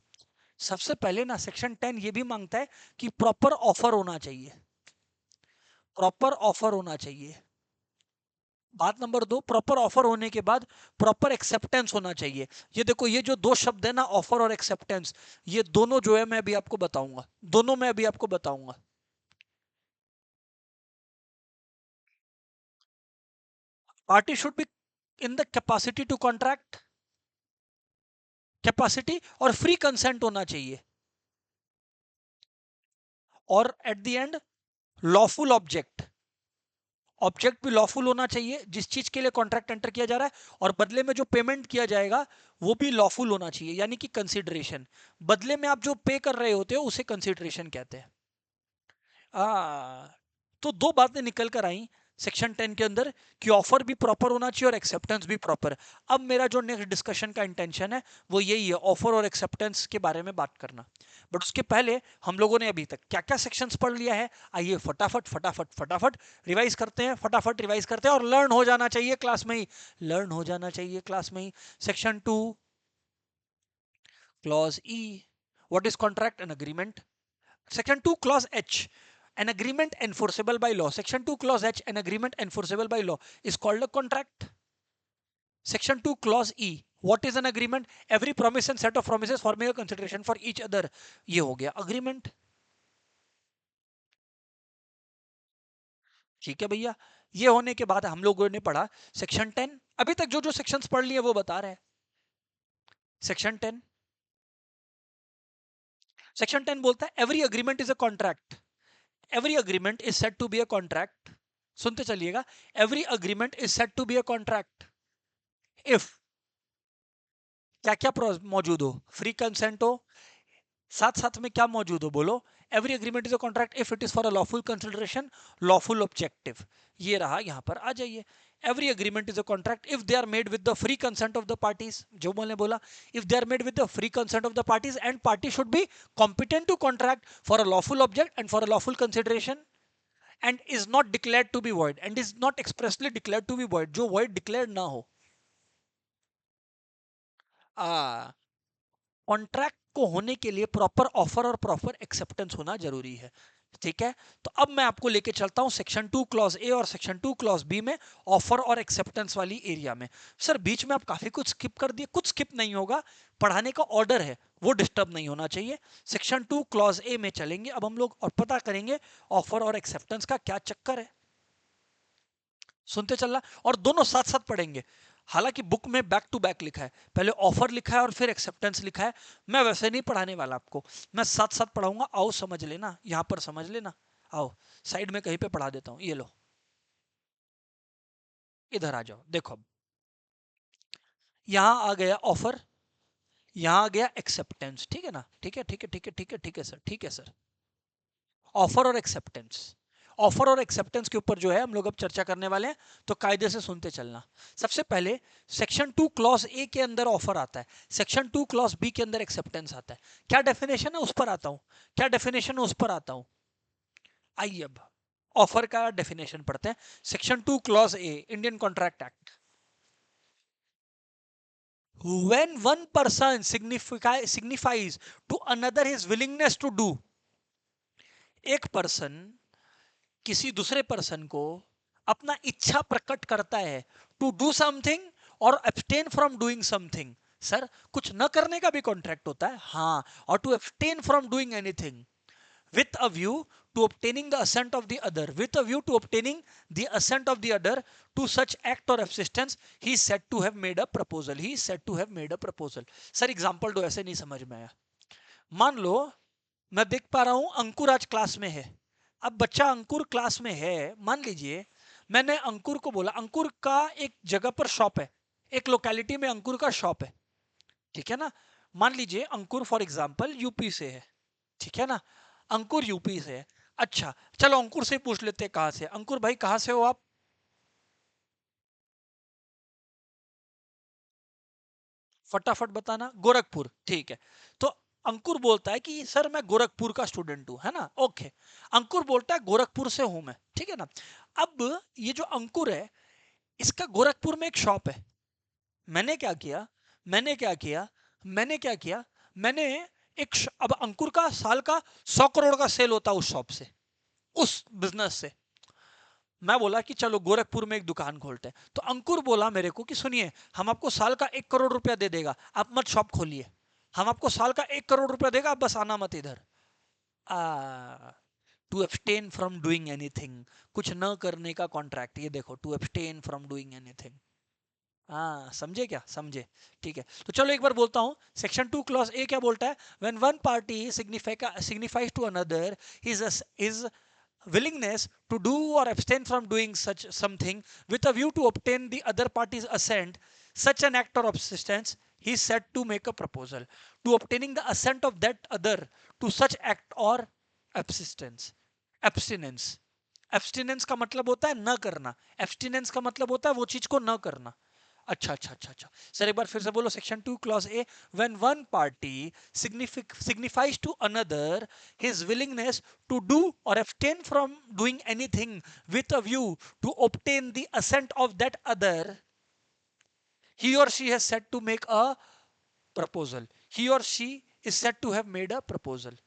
सबसे पहले ना सेक्शन 10 ये भी मांगता है कि प्रॉपर ऑफर होना चाहिए। प्रॉपर ऑफर होना चाहिए। बात नंबर 2, प्रॉपर ऑफर होने के बाद प्रॉपर एक्सेप्टेंस होना चाहिए। ये देखो, ये जो दो शब्द है ना, ऑफर और एक्सेप्टेंस, ये दोनों जो है मैं अभी आपको बताऊंगा। दोनों मैं अभी आपको बताऊंगा। Party should be in the capacity to contract, capacity और फ्री कंसेंट होना चाहिए। और at the end lawful object. Object भी लॉफुल होना चाहिए जिस चीज के लिए कॉन्ट्रैक्ट एंटर किया जा रहा है, और बदले में जो पेमेंट किया जाएगा वो भी लॉफुल होना चाहिए, यानी कि कंसिडरेशन। बदले में आप जो पे कर रहे होते हो उसे कंसिडरेशन कहते हैं। आ, तो दो बातें निकल कर आई सेक्शन 10 के अंदर, कि ऑफर भी प्रॉपर होना चाहिए और एक्सेप्टेंस भी प्रॉपर। अब मेरा जो नेक्स्ट डिस्कशन का इंटेंशन है वो यही है, ऑफर और एक्सेप्टेंस के बारे में बात करना। बट उसके पहले हम लोगों ने अभी तक क्या क्या सेक्शंस पढ़ लिया है, आइए फटाफट फटाफट फटाफट रिवाइज करते हैं, फटाफट रिवाइज करते हैं, और लर्न हो जाना चाहिए क्लास में ही। लर्न हो जाना चाहिए क्लास में ही। Section 2 clause e, what is contract and agreement. Section 2 clause H, an agreement enforceable by law. Section 2 clause H, an agreement enforceable by law is called a contract. Section 2 clause E, what is an agreement? Every promise and set of promises forming a consideration for each other, ये हो गया agreement। ठीक है भैया। ये होने के बाद हम लोगों ने पढ़ा सेक्शन 10। अभी तक जो जो सेक्शंस पढ़ लिए वो बता रहे हैं। सेक्शन 10, सेक्शन 10 बोलता है every agreement is a contract. Every agreement is said to be a contract. सुनते चलिएगा, every agreement is said to be a contract if क्या क्या मौजूद हो, फ्री कंसेंट हो, साथ साथ में क्या मौजूद हो बोलो, every agreement is a contract if it is for a lawful consideration, lawful objective. ये रहा, यहां पर आ जाइए। Every agreement is a contract if they are made with the free consent of the parties, जो मैंने बोला, if they are made with the free consent of the parties and party should be competent to contract for a lawful object and for a lawful consideration, and is not declared to be void, and is not expressly declared to be void, जो void declared ना हो। आ contract को होने के लिए proper offer और proper acceptance होना जरूरी है। ठीक है, तो अब मैं आपको लेके चलता हूं सेक्शन 2 क्लॉज ए और सेक्शन 2 क्लॉज बी में, ऑफर और एक्सेप्टेंस वाली एरिया में। सर बीच में आप काफी कुछ स्किप कर दिए, कुछ स्किप नहीं होगा, पढ़ाने का ऑर्डर है वो डिस्टर्ब नहीं होना चाहिए। सेक्शन 2 क्लॉज ए में चलेंगे अब हम लोग और पता करेंगे ऑफर और एक्सेप्टेंस का क्या चक्कर है। सुनते चलना, और दोनों साथ साथ पढ़ेंगे। हालांकि बुक में बैक टू बैक लिखा है, पहले ऑफर लिखा है और फिर एक्सेप्टेंस लिखा है। मैं वैसे नहीं पढ़ाने वाला आपको, मैं साथ साथ पढ़ाऊंगा। आओ समझ लेना, यहां पर समझ लेना। आओ साइड में कहीं पे पढ़ा देता हूं, ये लो, इधर आ जाओ। देखो अब यहां आ गया ऑफर, यहां आ गया एक्सेप्टेंस। ठीक है ना, ठीक है ठीक है ठीक है ठीक है ठीक है सर, ठीक है सर। ऑफर और एक्सेप्टेंस, ऑफर और एक्सेप्टेंस के ऊपर जो है हम लोग अब चर्चा करने वाले हैं, तो कायदे से सुनते चलना। सबसे पहले सेक्शन 2 क्लॉज ए के अंदर ऑफर आता है, सेक्शन 2 क्लॉज बी के अंदर एक्सेप्टेंस आता है। क्या डेफिनेशन है उस पर आता हूं, क्या डेफिनेशन है उस पर आता हूं। आइए अब ऑफर का डेफिनेशन पढ़ते हैं। Section 2 clause A, Indian contract act, when one person signifies to another his willingness to do, एक पर्सन किसी दूसरे पर्सन को अपना इच्छा प्रकट करता है टू डू समथिंग और abstain from doing something. Sir कुछ न करने का भी कॉन्ट्रैक्ट होता है, हाँ, और to abstain from doing anything with a view to obtaining the assent of the other, with a view to obtaining the assent of the other to such act or subsistence, he is said to have made a proposal, he is said to have made a proposal। Sir example दो, ऐसे नहीं समझ में आया। मान लो मैं देख पा रहा हूं अंकुर आज क्लास में है। अब बच्चा अंकुर क्लास में है, मान लीजिए मैंने अंकुर को बोला, अंकुर का एक जगह पर शॉप है, एक लोकेलिटी में अंकुर का शॉप है, ठीक है ना। मान लीजिए अंकुर फॉर एग्जांपल यूपी से है, ठीक है ना, अंकुर यूपी से है। अच्छा चलो अंकुर से पूछ लेते हैं कहाँ से। अंकुर भाई कहाँ से हो आप? फटाफट बताना। गोरखपुर, ठीक है। तो अंकुर बोलता है कि सर मैं गोरखपुर का स्टूडेंट हूं, है ना, ओके। अंकुर बोलता है गोरखपुर से हूं मैं, ठीक है ना। अब ये जो अंकुर है इसका गोरखपुर में एक शॉप है। मैंने क्या किया, मैंने क्या किया, मैंने क्या किया, मैंने अब अंकुर का साल का 100 करोड़ का सेल होता है उस शॉप से, उस बिजनेस से। मैं बोला कि चलो गोरखपुर में एक दुकान खोलते हैं। तो अंकुर बोला मेरे को कि सुनिए, हम आपको साल का 1 करोड़ रुपया दे देगा, आप मत शॉप खोलिए। हम आपको साल का 1 करोड़ रुपया देगा, आप बस आना मत इधर। Uh to abstain from doing anything, कुछ न करने का कॉन्ट्रैक्ट, ये देखो, to abstain from doing anything. हाँ समझे क्या, समझे, ठीक है। तो चलो एक बार बोलता हूँ, सेक्शन 2 क्लॉज ए क्या बोलता है? When one party signifies to another his willingness to do or abstain from doing such something with a view to obtain the other party's assent, such an act or substance, he is said to make a proposal to obtaining the assent of that other to such act or absistence abstinence। Abstinence का मतलब होता है न करना, abstinence का मतलब होता है वो चीज को न करना। अच्छा अच्छा अच्छा अच्छा, सर एक बार फिर से बोलो, section 2 clause A, when one party signifies to another his willingness to do or abstain from doing anything with a view to obtain the assent of that other, he or she has said to make a proposal, he or she is said to have made a proposal।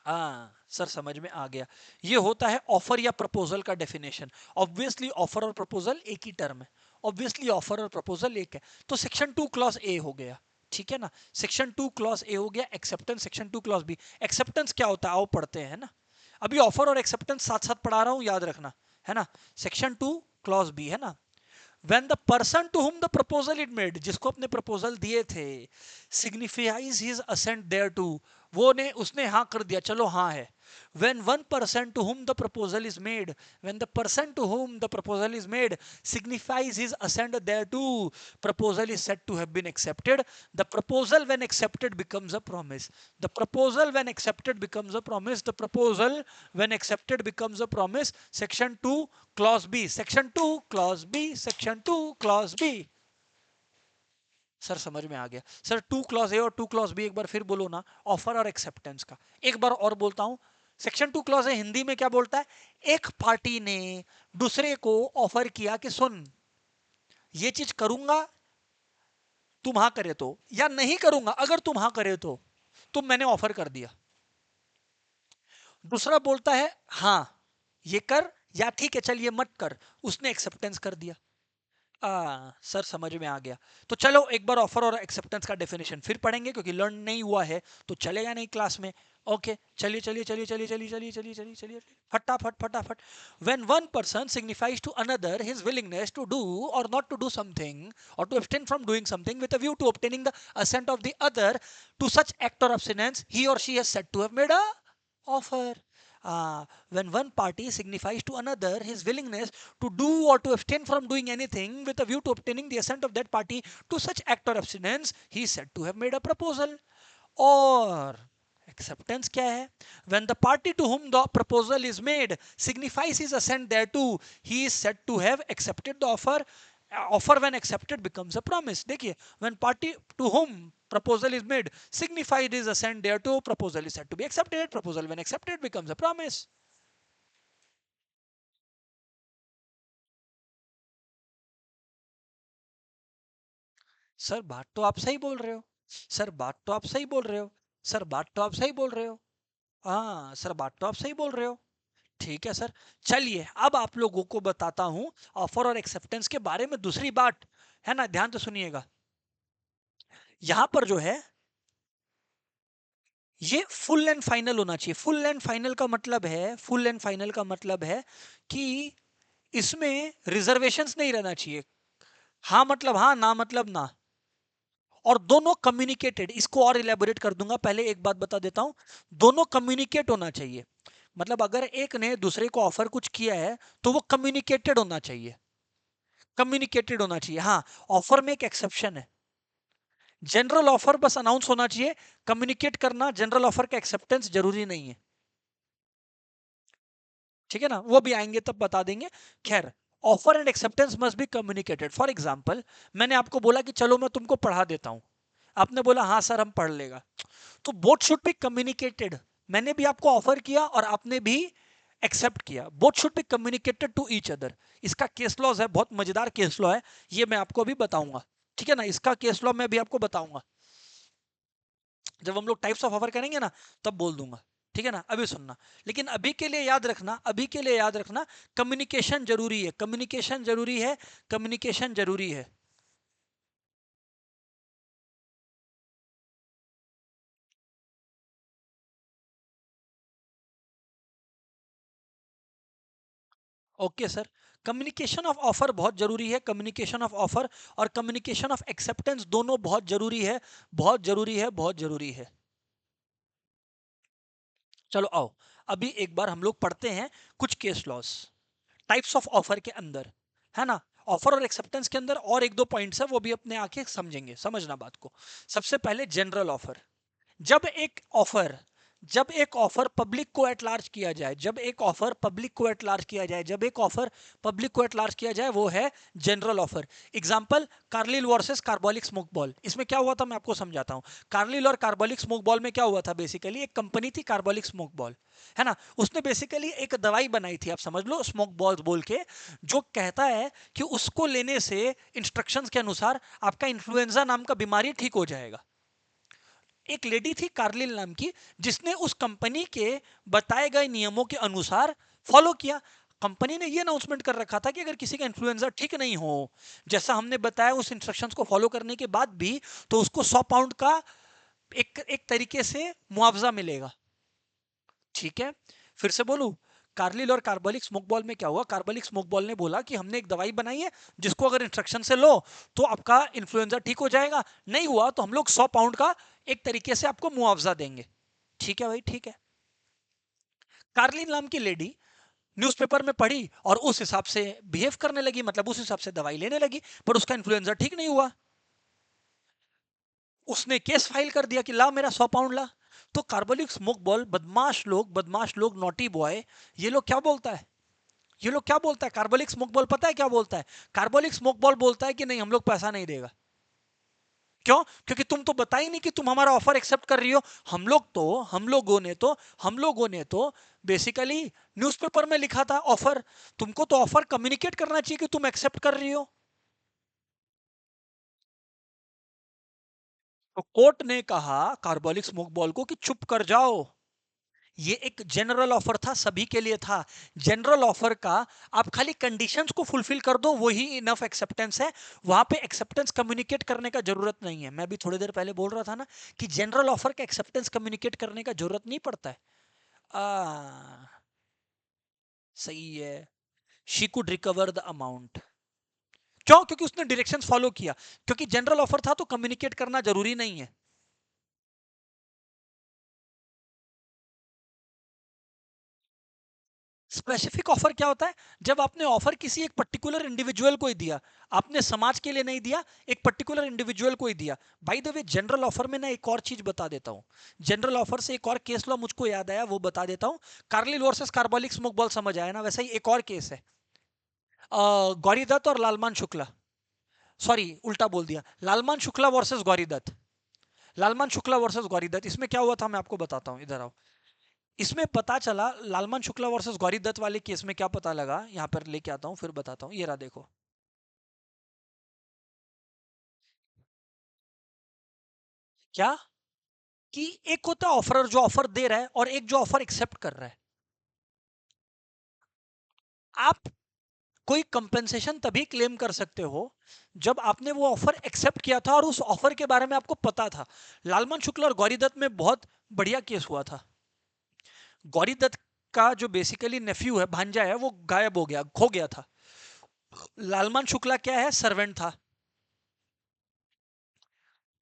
हाँ sir समझ में आ गया। ये होता है offer या proposal का डेफिनेशन। ऑब्वियसली ऑफर और प्रपोजल एक ही टर्म है, ऑब्वियसली ऑफर और प्रपोजल एक है। तो सेक्शन 2 क्लॉज ए हो गया, ठीक है ना। सेक्शन 2 क्लॉज ए हो गया। Acceptance section 2 clause B. Acceptance क्या होता है आओ पढ़ते हैं ना। अभी ऑफर और एक्सेप्टेंस साथ साथ पढ़ा रहा हूं, याद रखना, है ना। सेक्शन 2 क्लॉज बी है ना, when the person to whom the proposal it made, जिसको अपने प्रपोजल दिए थे, signifies his assent thereto, वो ने उसने हाँ कर दिया, चलो हाँ है। when one person to whom the proposal is made, when the person to whom the proposal is made signifies his assent thereto, proposal is said to have been accepted। the proposal when accepted becomes a promise, the proposal when accepted becomes a promise, the proposal when accepted becomes a promise। section 2 clause B, section 2 clause B, section 2 clause B. Sir समझ में आ गया। Sir 2 clause A और 2 clause B एक बार फिर बोलो ना, offer और एक्सेप्टेंस का। एक बार और बोलता हूं, सेक्शन 2 क्लॉज ए हिंदी में क्या बोलता है? एक पार्टी ने दूसरे को ऑफर किया कि सुन ये चीज करूंगा तुम हाँ करे तो, या नहीं करूंगा अगर तुम हाँ करे तो मैंने ऑफर कर दिया। दूसरा बोलता है हाँ ये कर, या ठीक है चल ये मत कर, उसने एक्सेप्टेंस कर दिया। सर समझ में आ गया। तो चलो एक बार ऑफर और एक्सेप्टेंस का डेफिनेशन फिर पढ़ेंगे, क्योंकि लर्न नहीं हुआ है तो चलेगा नहीं क्लास में। ओके चलिए चलिए चलिए चलिए चलिए चलिए चलिए चलिए चलिए, फटाफट फटाफट। When one person signifies to another his willingness to do और नॉट टू डू समथिंग और to abstain from doing something with a view to obtaining the assent of the other to such act or abstinence, he or she has said to have made a offer। When one party signifies to another his willingness to do or to abstain from doing anything with a view to obtaining the assent of that party to such act or abstinence, he is said to have made a proposal। और acceptance क्या है? When the party to whom the proposal is made signifies his assent thereto, he is said to have accepted the offer। Offer when accepted becomes a promise। देखिए, when party to whom proposal is made signified his assent thereto, proposal is said to be accepted। Proposal when accepted becomes a promise। Sir बात तो आप सही बोल रहे हो, sir बात तो आप सही बोल रहे हो, सर बात तो आप सही बोल रहे हो, हाँ सर बात तो आप सही बोल रहे हो। ठीक है सर, चलिए अब आप लोगों को बताता हूं ऑफर और एक्सेप्टेंस के बारे में दूसरी बात, है ना, ध्यान से सुनिएगा। यहां पर जो है ये फुल एंड फाइनल होना चाहिए। फुल एंड फाइनल का मतलब है, फुल एंड फाइनल का मतलब है कि इसमें रिजर्वेशंस नहीं रहना चाहिए। हाँ मतलब हाँ, ना मतलब ना, और दोनों कम्युनिकेटेड। इसको और इलेबोरेट कर दूंगा, पहले एक बात बता देता हूं, दोनों कम्युनिकेट होना चाहिए। मतलब अगर एक ने दूसरे को ऑफर कुछ किया है तो वो कम्युनिकेटेड होना चाहिए। कम्युनिकेटेड होना चाहिए। हाँ, ऑफर में एक एक्सेप्शन है, जनरल ऑफर बस अनाउंस होना चाहिए, कम्युनिकेट करना जनरल ऑफर का एक्सेप्टेंस जरूरी नहीं है। ठीक है ना, वो भी आएंगे तब बता देंगे। खैर, offer and acceptance must be communicated. For example, मैंने आपको बोला कि चलो मैं तुमको पढ़ा देता हूं, आपने बोला हाँ सर हम पढ़ लेगा, तो बोथ शुड बी कम्युनिकेटेड। मैंने भी आपको ऑफर किया और आपने भी एक्सेप्ट किया, both should be communicated to each other. इसका केस लॉज है, बहुत मजेदार केस लॉ है, ये मैं आपको अभी बताऊंगा। ठीक है ना, इसका केस लॉ मैं भी आपको बताऊंगा, जब हम लोग टाइप्स ऑफ ऑफर करेंगे ना तब बोल दूंगा। ठीक है ना, अभी सुनना। लेकिन अभी के लिए याद रखना, अभी के लिए याद रखना, कम्युनिकेशन जरूरी है, कम्युनिकेशन जरूरी है, कम्युनिकेशन जरूरी है। Okay sir, communication of offer बहुत जरूरी है, कम्युनिकेशन ऑफ ऑफर और कम्युनिकेशन ऑफ एक्सेप्टेंस दोनों बहुत जरूरी है, बहुत जरूरी है, बहुत जरूरी है। चलो आओ, अभी एक बार हम लोग पढ़ते हैं कुछ case laws types of offer के अंदर, है ना। ऑफर और एक्सेप्टेंस के अंदर और एक दो पॉइंट्स है, वो भी अपने आके समझेंगे, समझना बात को। सबसे पहले जनरल ऑफर। जब एक ऑफर जब एक ऑफर पब्लिक को एट लार्ज किया जाए, जब एक ऑफर पब्लिक को एट लार्ज किया जाए, जब एक ऑफर पब्लिक को एट लार्ज किया जाए, वो है general offer. Example, Carlill versus carbolic smoke ball. इसमें क्या हुआ था मैं आपको समझाता हूं। कार्लिल और कार्बोलिक स्मोक बॉल में क्या हुआ था, बेसिकली एक कंपनी थी कार्बोलिक स्मोक बॉल, है ना। उसने बेसिकली एक दवाई बनाई थी, आप समझ लो स्मोक बॉल बोल के, जो कहता है कि उसको लेने से इंस्ट्रक्शंस के अनुसार आपका इन्फ्लुएंजा नाम का बीमारी ठीक हो जाएगा। एक लेडी थी कार्लिल नाम की, जिसने उस कंपनी के बताए गए नियमों के अनुसार फॉलो किया। कंपनी ने ये अनाउंसमेंट कर रखा था कि अगर किसी का इन्फ्लुएंजा ठीक नहीं हो, जैसा हमने बताया उस इंस्ट्रक्शंस को फॉलो करने के बाद भी, तो उसको 100 पाउंड का एक एक तरीके से मुआवजा मिलेगा। ठीक है, फिर से बोलूं, कार्लिल और कार्बोलिक स्मोक बॉल में क्या हुआ, कार्बोलिक स्मोक बॉल ने बोला कि हमने एक दवाई बनाई है जिसको अगर इंस्ट्रक्शन से लो तो आपका इन्फ्लुएंजा ठीक हो जाएगा, नहीं हुआ तो हम लोग 100 पाउंड का एक तरीके से आपको मुआवजा देंगे। ठीक है भाई, ठीक है। कार्लिन नाम की लेडी न्यूज़पेपर में पढ़ी और उस हिसाब से बिहेव करने लगी, मतलब उस हिसाब से दवाई लेने लगी, पर उसका इन्फ्लुएंजा ठीक नहीं हुआ। उसने केस फाइल कर दिया कि ला मेरा 100 पाउंड ला। तो कार्बोलिक स्मोक बॉल, बदमाश लोग, नॉटी बॉय, ये लोग क्या बोलता है, ये लोग क्या बोलता है, कार्बोलिक स्मोक बॉल पता है क्या बोलता है, कार्बोलिक स्मोक बॉल बोलता है कि नहीं हम लोग पैसा नहीं देगा। क्यों? क्योंकि तुम तो बता ही नहीं कि तुम हमारा ऑफर एक्सेप्ट कर रही हो। हम लोगों ने तो बेसिकली न्यूज़पेपर में लिखा था ऑफर, तुमको तो ऑफर कम्युनिकेट करना चाहिए कि तुम एक्सेप्ट कर रही हो। तो कोर्ट ने कहा कार्बोलिक स्मोक बॉल को कि चुप कर जाओ। ये एक जनरल ऑफर था, सभी के लिए था। जनरल ऑफर का आप खाली कंडीशंस को फुलफिल कर दो, वही इनफ एक्सेप्टेंस है। वहां पे एक्सेप्टेंस कम्युनिकेट करने का जरूरत नहीं है। मैं भी थोड़ी देर पहले बोल रहा था ना कि जनरल ऑफर का एक्सेप्टेंस कम्युनिकेट करने का जरूरत नहीं पड़ता है। आ, सही है। She could recover the amount. क्यों? क्योंकि उसने डायरेक्शंस फॉलो किया। क्योंकि जनरल ऑफर था तो कम्युनिकेट करना जरूरी नहीं है। स्पेसिफिक ऑफर क्या होता है? जब आपने ऑफर किसी एक पर्टिकुलर इंडिविजुअल को ही दिया, आपने समाज के लिए नहीं दिया, एक पर्टिकुलर इंडिविजुअल को ही दिया। By the way, general offer में ना एक और चीज बता देता हूं। जनरल ऑफर से एक और केस लॉ मुझको याद आया, वो बता देता हूं। Carlill versus carbolic smoke ball समझ आया ना, वैसा ही एक और केस है। गौरी दत्त और लालमान शुक्ला, सॉरी उल्टा बोल दिया, लालमान शुक्ला वर्सेस गौरी दत्त। लालमान शुक्ला वर्सेस गौरी दत्त, इसमें क्या हुआ था मैं आपको बताता हूं, इधर आओ। इसमें पता चला, लालमान शुक्ला वर्सेस गौरी दत्त वाले केस में क्या पता लगा, यहां पर लेके आता हूं फिर बताता हूं, ये रहा देखो। क्या? कि एक होता है ऑफरर जो ऑफर दे रहा है, और एक जो ऑफर एक्सेप्ट कर रहा है। आप कोई कंपेंसेशन तभी क्लेम कर सकते हो जब आपने वो ऑफर एक्सेप्ट किया था और उस ऑफर के बारे में आपको पता था। लालमान शुक्ला और गौरी दत्त में बहुत बढ़िया केस हुआ था। गौरी दत्त का जो बेसिकली नेफ्यू है, भांजा है, वो गायब हो गया, खो गया था। लालमान शुक्ला क्या है, सर्वेंट था।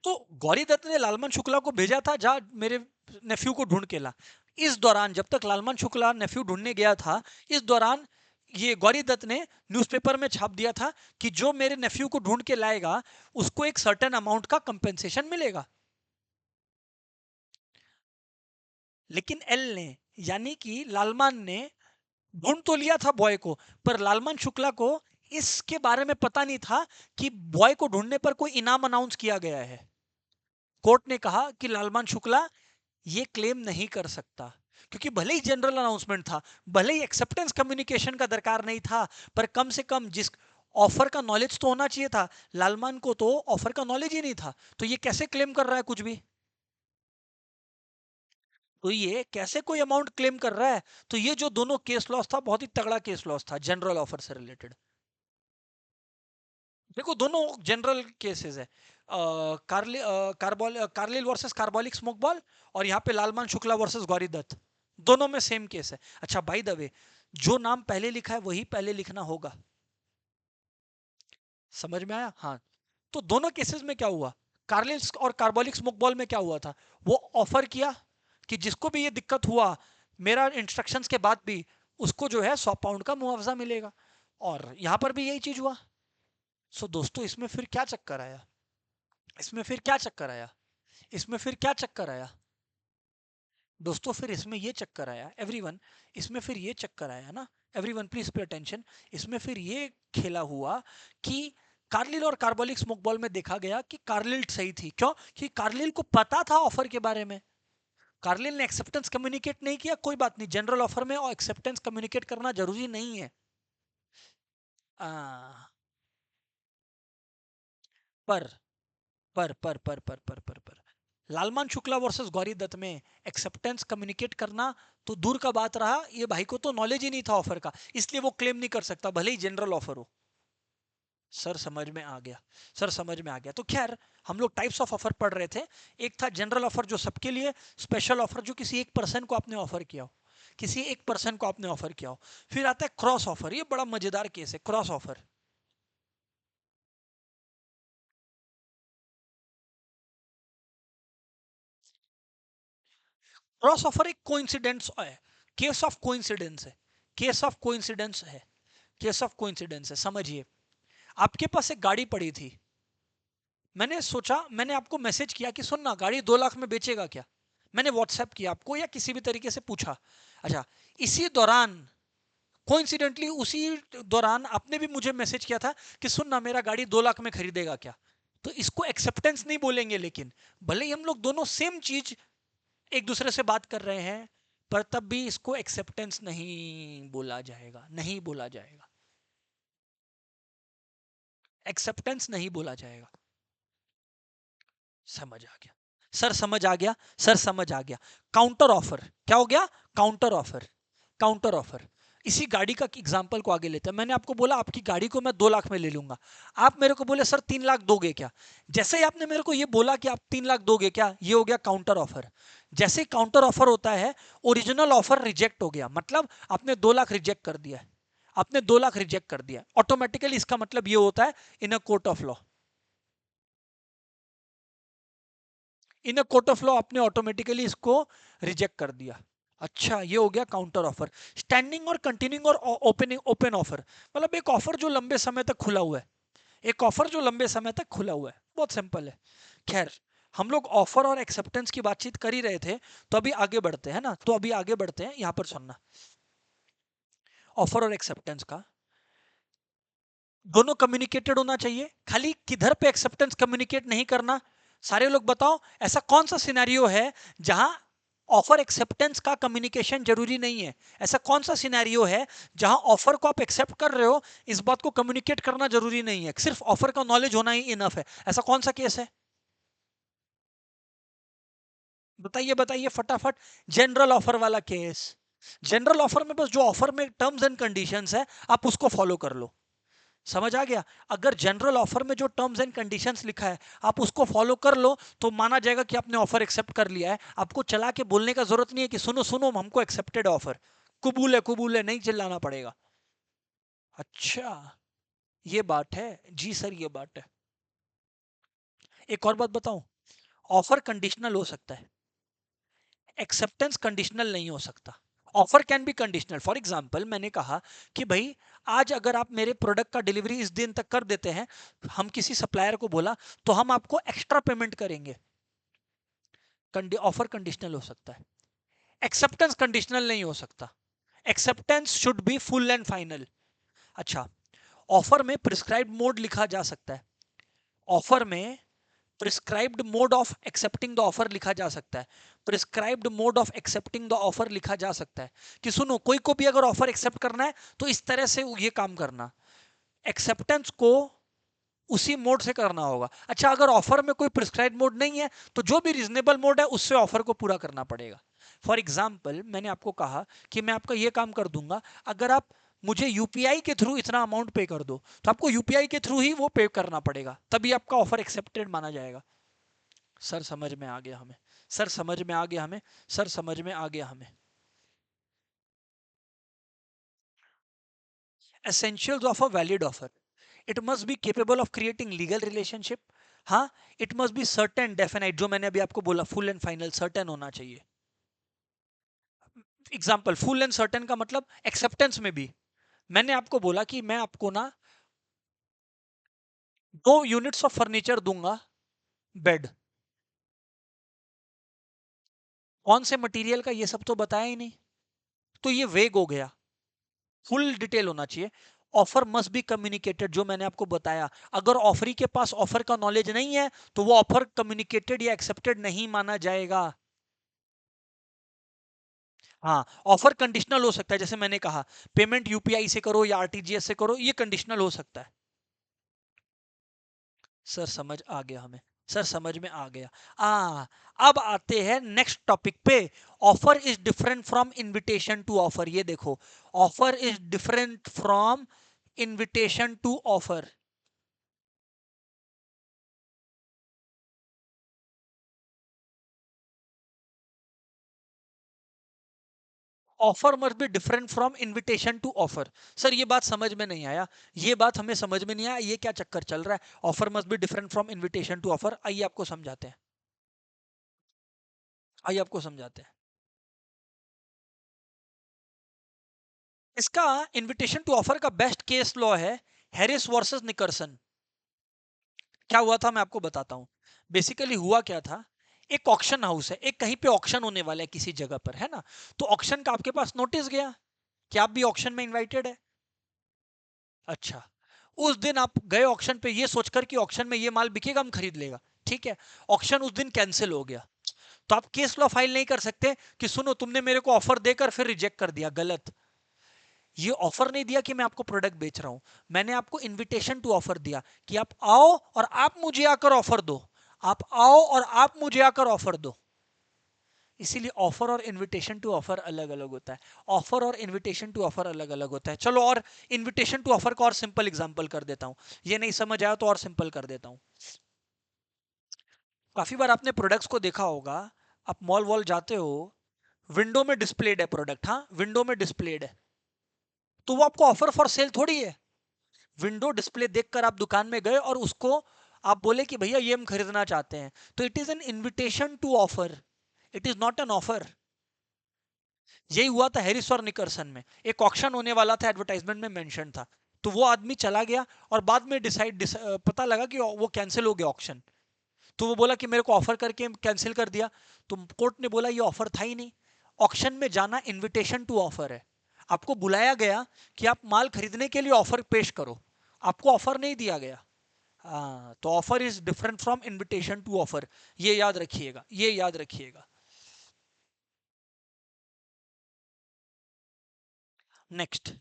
तो गौरी दत्त ने लालमन शुक्ला को भेजा था, जा मेरे नेफ्यू को ढूंढ के ला। इस दौरान जब तक लालमन शुक्ला नेफ्यू ढूंढने गया था, इस दौरान ये गौरी दत्त ने न्यूज़पेपर में छाप दिया था कि जो मेरे नेफ्यू को ढूंढ के लाएगा उसको एक सर्टेन अमाउंट का कंपेंसेशन मिलेगा। लेकिन एल ने, यानी कि लालमान ने, ढूंढ तो लिया था बॉय को, पर लालमान शुक्ला को इसके बारे में पता नहीं था कि बॉय को ढूंढने पर कोई इनाम अनाउंस किया गया है। कोर्ट ने कहा कि लालमान शुक्ला ये क्लेम नहीं कर सकता, क्योंकि भले ही जनरल अनाउंसमेंट था, भले ही एक्सेप्टेंस कम्युनिकेशन का दरकार नहीं था, पर कम से कम जिस ऑफर का नॉलेज तो होना चाहिए था। लालमान को तो ऑफर का नॉलेज ही नहीं था, तो ये कैसे क्लेम कर रहा है कुछ भी? तो ये कैसे कोई अमाउंट क्लेम कर रहा है? तो ये जो दोनों केस लॉस था, बहुत ही तगड़ा केस लॉस था जनरल ऑफर से रिलेटेड। देखो दोनों जनरल केसेस है, Carlill versus carbolic smoke ball, और यहाँ पे लालमान शुक्ला वर्सेस गौरी दत्त, दोनों में सेम केस है। अच्छा बाय द वे, जो नाम पहले लिखा है वही पहले लिखना होगा। समझ में आया? हाँ। तो दोनों केसेस में क्या हुआ, कार्लिल और कार्बोलिक स्मोक बॉल में क्या हुआ था, वो ऑफर किया कि जिसको भी ये दिक्कत हुआ मेरा इंस्ट्रक्शंस के बाद भी, उसको जो है 100 पाउंड का मुआवजा मिलेगा, और यहां पर भी यही चीज हुआ। सो दोस्तों इसमें फिर क्या चक्कर आया, इसमें फिर क्या चक्कर आया, इसमें फिर क्या चक्कर आया दोस्तों? फिर इसमें ये चक्कर आया एवरीवन, इसमें फिर ये चक्कर आया ना एवरीवन, प्लीज पे अटेंशन। इसमें फिर ये खेला हुआ कि कार्लिल और कार्बोलिक स्मोक बॉल में देखा गया कि कार्लिल सही थी। क्यों? कि कार्लिल को पता था ऑफर के बारे में। कार्लिल ने एक्सेप्टेंस कम्युनिकेट नहीं किया, कोई बात नहीं, जनरल ऑफर में और एक्सेप्टेंस कम्युनिकेट करना जरूरी नहीं है। आ, पर पर लालमान शुक्ला वर्सेस गौरी दत्त में एक्सेप्टेंस कम्युनिकेट करना तो दूर का बात रहा, ये भाई को तो नॉलेज ही नहीं था ऑफर का, इसलिए वो क्लेम नहीं कर सकता भले ही जनरल ऑफर हो। सर समझ में आ गया, सर समझ में आ गया। तो खैर हम लोग टाइप्स ऑफ ऑफर पढ़ रहे थे। एक था जनरल ऑफर जो सबके लिए, स्पेशल ऑफर जो किसी एक पर्सन को आपने ऑफर किया हो, किसी एक पर्सन को आपने ऑफर किया हो। फिर आता है क्रॉस ऑफर, ये बड़ा मजेदार केस है क्रॉस ऑफर। क्रॉस ऑफर एक कोइंसिडेंस है, केस ऑफ कोइंसिडेंस है, केस ऑफ कोइंसिडेंस है, केस ऑफ कोइंसिडेंस है। समझिए, आपके पास एक गाड़ी पड़ी थी, मैंने सोचा, मैंने आपको मैसेज किया कि सुन ना गाड़ी 2 लाख में बेचेगा क्या, मैंने व्हाट्सएप किया आपको या किसी भी तरीके से पूछा। अच्छा, इसी दौरान कोइंसिडेंटली उसी दौरान आपने भी मुझे मैसेज किया था कि सुन ना मेरा गाड़ी 2 लाख में खरीदेगा क्या। तो इसको एक्सेप्टेंस नहीं बोलेंगे, लेकिन भले ही हम लोग दोनों सेम चीज एक दूसरे से बात कर रहे हैं, पर तब भी इसको एक्सेप्टेंस नहीं बोला जाएगा, नहीं बोला जाएगा, एक्सेप्टेंस नहीं बोला जाएगा। समझ आ गया सर, समझ आ गया सर, समझ आ गया। काउंटर ऑफर क्या हो गया? Counter offer, counter offer. इसी गाड़ी का एग्जांपल को आगे लेते हैं। मैंने आपको बोला आपकी गाड़ी को मैं 2 लाख में ले लूंगा, आप मेरे को बोले सर 3 लाख दोगे क्या। जैसे ही आपने मेरे को ये बोला कि आप 3 लाख दोगे क्या, ये हो गया काउंटर ऑफर। जैसे ही काउंटर ऑफर होता है, ओरिजिनल ऑफर रिजेक्ट हो गया, मतलब आपने 2 लाख रिजेक्ट कर दिया है, आपने 2 लाख रिजेक्ट कर दिया ऑटोमेटिकली। इसका मतलब ये होता है in a court of law, in a court of law आपने ऑटोमेटिकली इसको रिजेक्ट कर दिया। अच्छा, ये हो गया काउंटर ऑफर। स्टैंडिंग और कंटिन्यूइंग और ओपनिंग, ओपन ऑफर, मतलब एक ऑफर जो लंबे समय तक खुला हुआ है, एक ऑफर जो लंबे समय तक खुला हुआ है, बहुत सिंपल है। खैर, हम लोग ऑफर और एक्सेप्टेंस की बातचीत कर ही रहे थे, तो अभी आगे बढ़ते हैं ना, तो अभी आगे बढ़ते हैं, यहां पर सुनना। ऑफर और एक्सेप्टेंस का दोनों कम्युनिकेटेड होना चाहिए, खाली किधर पे एक्सेप्टेंस कम्युनिकेट नहीं करना। सारे लोग बताओ, ऐसा कौन सा सिनेरियो है जहां ऑफर एक्सेप्टेंस का कम्युनिकेशन जरूरी नहीं है? ऐसा कौन सा सिनेरियो है जहां ऑफर को आप एक्सेप्ट कर रहे हो, इस बात को कम्युनिकेट करना जरूरी नहीं है, सिर्फ ऑफर का नॉलेज होना ही इनफ है? ऐसा कौन सा केस है? बताइए बताइए फटाफट। जनरल ऑफर वाला केस। जनरल ऑफर में बस जो ऑफर में टर्म्स एंड कंडीशंस है, आप उसको फॉलो कर लो। समझ आ गया? अगर जनरल ऑफर में जो टर्म्स एंड कंडीशंस लिखा है आप उसको फॉलो कर लो, तो माना जाएगा कि आपने ऑफर एक्सेप्ट कर लिया है। आपको चला के बोलने का जरूरत नहीं है कि सुनो सुनो हमको एक्सेप्टेड ऑफर, कबूल है, नहीं चिल्लाना पड़ेगा। अच्छा, ये बात है जी सर, ये बात है। एक और बात बताऊं, ऑफर कंडीशनल हो सकता है, एक्सेप्टेंस कंडीशनल नहीं हो सकता। Offer can be conditional. For example मैंने कहा कि भाई आज अगर आप मेरे प्रोडक्ट का डिलीवरी इस दिन तक कर देते हैं, हम किसी सप्लायर को बोला, तो हम आपको एक्स्ट्रा पेमेंट करेंगे। ऑफर कंडीशनल हो सकता है, एक्सेप्टेंस कंडीशनल नहीं हो सकता। Acceptance should be full and final. अच्छा, ऑफर में प्रिस्क्राइब्ड मोड लिखा जा सकता है। ऑफर में prescribed mode of accepting the offer लिखा जा सकता है। Prescribed mode of accepting the offer लिखा जा सकता है कि सुनो, कोई को भी अगर ऑफर एक्सेप्ट करना है तो इस तरह से ये काम करना, एक्सेप्टेंस को उसी मोड से करना होगा। अच्छा, अगर ऑफर में कोई प्रिस्क्राइब मोड नहीं है तो जो भी रीजनेबल मोड है उससे ऑफर को पूरा करना पड़ेगा। फॉर एग्जाम्पल मैंने आपको कहा कि मैं आपका ये काम कर दूंगा, अगर आप मुझे यूपीआई के थ्रू इतना अमाउंट पे कर दो, तो आपको यूपीआई के थ्रू ही वो पे करना पड़ेगा, तभी आपका ऑफर एक्सेप्टेड माना जाएगा। सर समझ में आ गया हमें? सर समझ में आ गया हमें? सर समझ में आ गया हमें? Essentials of a valid offer: it must be capable of creating legal relationship. हाँ, it must be certain definite, जो मैंने अभी आपको बोला फुल एंड फाइनल सर्टेन होना चाहिए। एग्जाम्पल, फुल एंड सर्टेन का मतलब एक्सेप्टेंस में भी मैंने आपको बोला कि मैं आपको ना 2 यूनिट्स ऑफ फर्नीचर दूंगा, बेड, कौन से मटेरियल का ये सब तो बताया ही नहीं, तो ये वेग हो गया। फुल डिटेल होना चाहिए। ऑफर मस्ट बी कम्युनिकेटेड, जो मैंने आपको बताया, अगर ऑफरी के पास ऑफर का नॉलेज नहीं है तो वो ऑफर कम्युनिकेटेड या एक्सेप्टेड नहीं माना जाएगा। हाँ, ऑफर कंडीशनल हो सकता है, जैसे मैंने कहा पेमेंट यूपीआई से करो या आरटीजीएस से करो, ये कंडीशनल हो सकता है। सर समझ आ गया हमें? सर समझ में आ गया। अब आते हैं नेक्स्ट टॉपिक पे। Offer is different from invitation to offer. ये देखो, offer is different from invitation to offer. Offer must be different from invitation to offer. Sir ये बात समझ में नहीं आया, ये बात हमें समझ में नहीं आया, ये क्या चक्कर चल रहा है? Offer must be different from invitation to offer, आइए आपको समझाते हैं। आइए आपको समझाते हैं इसका। इनविटेशन टू ऑफर का बेस्ट केस लॉ है हैरिस वर्सेस निकर्सन। क्या हुआ था मैं आपको बताता हूं। बेसिकली हुआ क्या था, एक ऑक्शन हाउस है, एक कहीं पे ऑक्शन होने वाला है किसी जगह पर, है ना? तो ऑक्शन का आपके पास नोटिस गया कि आप भी ऑक्शन में इनवाइटेड है। अच्छा, उस दिन आप गए ऑक्शन पे ये सोचकर कि ऑक्शन में ये माल बिकेगा, हम खरीद लेगा, ठीक है। ऑक्शन उस दिन कैंसिल हो गया, तो आप केस लॉ फाइल नहीं कर सकते कि सुनो तुमने मेरे को ऑफर देकर फिर रिजेक्ट कर दिया, गलत। ये ऑफर नहीं दिया कि मैं आपको प्रोडक्ट बेच रहा हूं, मैंने आपको इनविटेशन टू ऑफर दिया कि आप आओ और आप मुझे आकर ऑफर दो। आप आओ और आप मुझे आकर ऑफर दो। इसीलिए ऑफर और इनविटेशन टू ऑफर अलग अलग होता है। ऑफर और इनविटेशन टू ऑफर अलग अलग होता है। चलो, और इनविटेशन टू ऑफर का और सिंपल एग्जांपल कर देता हूं, ये नहीं समझ आया तो और सिंपल कर देता हूं। काफी बार आपने प्रोडक्ट्स को देखा होगा, आप मॉल वॉल जाते हो, विंडो में डिस्प्लेड है प्रोडक्ट, हाँ विंडो में डिस्प्लेड है, तो वो आपको ऑफर फॉर सेल थोड़ी है। विंडो डिस्प्ले देखकर आप दुकान में गए और उसको आप बोले कि भैया ये हम खरीदना चाहते हैं, तो it is an invitation to offer, it is not an offer. यही हुआ था हैरिस और निकर्सन में, एक ऑक्शन होने वाला था, एडवर्टाइजमेंट में मेंशन था, तो वो आदमी चला गया और बाद में पता लगा कि वो कैंसिल हो गया ऑक्शन। तो वो बोला कि मेरे को ऑफर करके कैंसिल कर दिया, तो कोर्ट ने बोला ये ऑफर था ही नहीं। ऑक्शन में जाना इनविटेशन टू ऑफर है, आपको बुलाया गया कि आप माल खरीदने के लिए ऑफर पेश करो, आपको ऑफर नहीं दिया गया। हाँ, तो offer is different from invitation to offer, ये याद रखिएगा, ये याद रखिएगा। नेक्स्ट,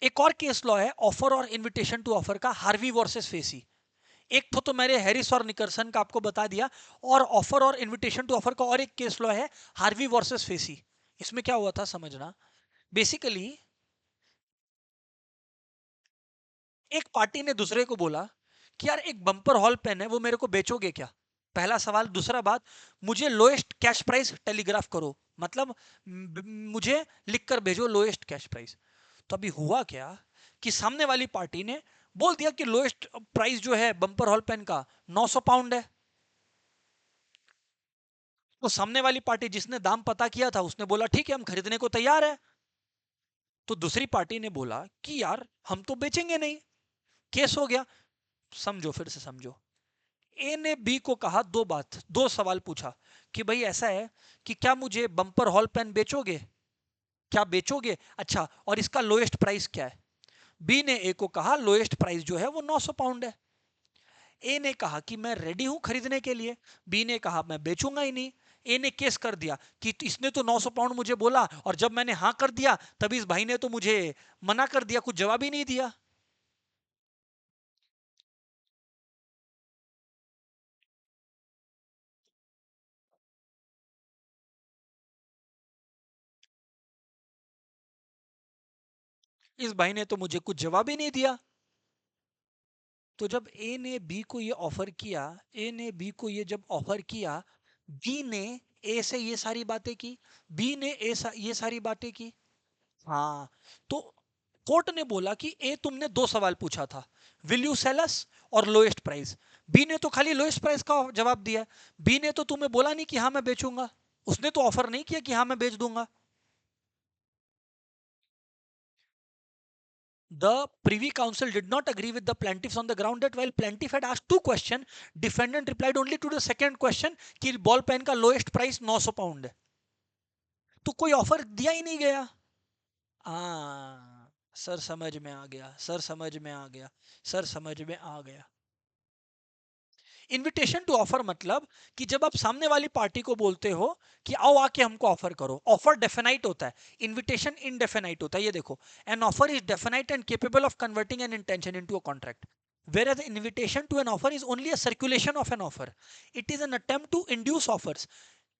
एक और केस लॉ है ऑफर और इनविटेशन टू ऑफर का, हार्वी वर्सेस फेसी। एक तो मैंने हैरिस और निकर्सन का आपको बता दिया, और ऑफर और इनविटेशन टू ऑफर का और एक केस लॉ है हार्वी वर्सेस फेसी। इसमें क्या हुआ था समझना। बेसिकली एक पार्टी ने दूसरे को बोला कि यार एक बम्पर हॉल पेन है, वो मेरे को बेचोगे क्या? पहला सवाल। दूसरा बात, मुझे लोएस्ट कैश प्राइस टेलीग्राफ करो, मतलब मुझे लिख कर भेजो लोएस्ट कैश प्राइस। तो अभी हुआ क्या कि सामने वाली पार्टी ने बोल दिया कि लोएस्ट प्राइस जो है बम्पर हॉल पेन का 900 पाउंड है। तो सामने वाली पार्टी जिसने दाम पता किया था उसने बोला ठीक है हम खरीदने को तैयार है। तो दूसरी पार्टी ने बोला कि यार हम तो बेचेंगे नहीं, केस हो गया। समझो, फिर से समझो। ए ने बी को कहा दो सवाल पूछा कि भाई ऐसा है कि क्या मुझे बम्पर हॉल पेन बेचोगे, क्या बेचोगे, अच्छा, और इसका लोएस्ट प्राइस क्या है। बी ने ए को कहा लोएस्ट प्राइस जो है वो 900 पाउंड है। ए ने कहा कि मैं रेडी हूं खरीदने के लिए, बी ने कहा मैं बेचूंगा ही नहीं। ए ने केस कर दिया कि इसने तो 900 पाउंड मुझे बोला और जब मैंने हाँ कर दिया तभी इस भाई ने तो मुझे मना कर दिया, कुछ जवाब ही नहीं दिया। इस भाई ने तो मुझे कुछ जवाब ही नहीं दिया। तो जब ए ने बी को ये ऑफर किया, ए ने बी को ये जब ऑफर किया, बी ने ए से ये सारी बातें की, बी ने ये सारी बातें की। हाँ। तो कोर्ट ने बोला कि ए तुमने दो सवाल पूछा था, विल यू सेल अस और लोएस्ट प्राइस। बी ने तो खाली लोएस्ट प्राइस का जवाब दिया। बी ने तो तुम्हें बोला नहीं कि हाँ मैं बेचूंगा, उसने तो ऑफर नहीं किया कि हाँ मैं बेच दूंगा। The Privy Council did not agree with the plaintiffs on the ground that while plaintiff had asked two questions, defendant replied only to the second question कि बॉल पेन का लोएस्ट प्राइस 900 पाउंड है। तो कोई offer दिया ही नहीं गया। Sir समझ में आ गया, सर समझ में आ गया, सर समझ में आ गया। इनविटेशन टू ऑफर मतलब कि जब आप सामने वाली पार्टी को बोलते हो कि आओ आके हमको ऑफर करो, ऑफर डेफिनाइट होता है, इनविटेशन इनडेफिनाइट होता है। ये देखो, an offer is definite and capable of converting an intention into a contract, whereas the invitation to an offer is only a circulation of an offer. It is an attempt to induce offers.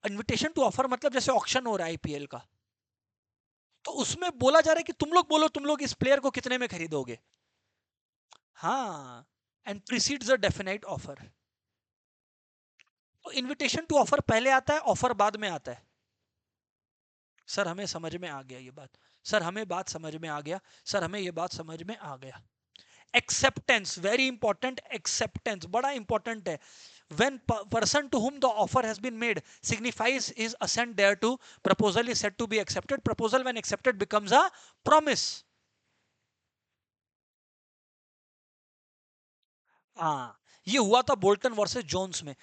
Invitation to offer मतलब जैसे auction हो रहा है IPL का, तो उसमें बोला जा रहा है कि तुम लोग बोलो तुम लोग इस प्लेयर को कितने में खरीदोगे। हाँ, and precedes a definite offer. तो इनविटेशन टू ऑफर पहले आता है, ऑफर बाद में आता है। सर हमें समझ में आ गया ये बात, सर हमें बात समझ में आ गया, सर हमें ये बात समझ में आ गया। एक्सेप्टेंस वेरी इंपॉर्टेंट, एक्सेप्टेंस बड़ा इंपॉर्टेंट है। when person to whom the offer has been made signifies his assent thereto, proposal is said to be accepted. Proposal when accepted becomes a promise. हाँ, ये हुआ था बोल्टन वर्सेस जोन्स में।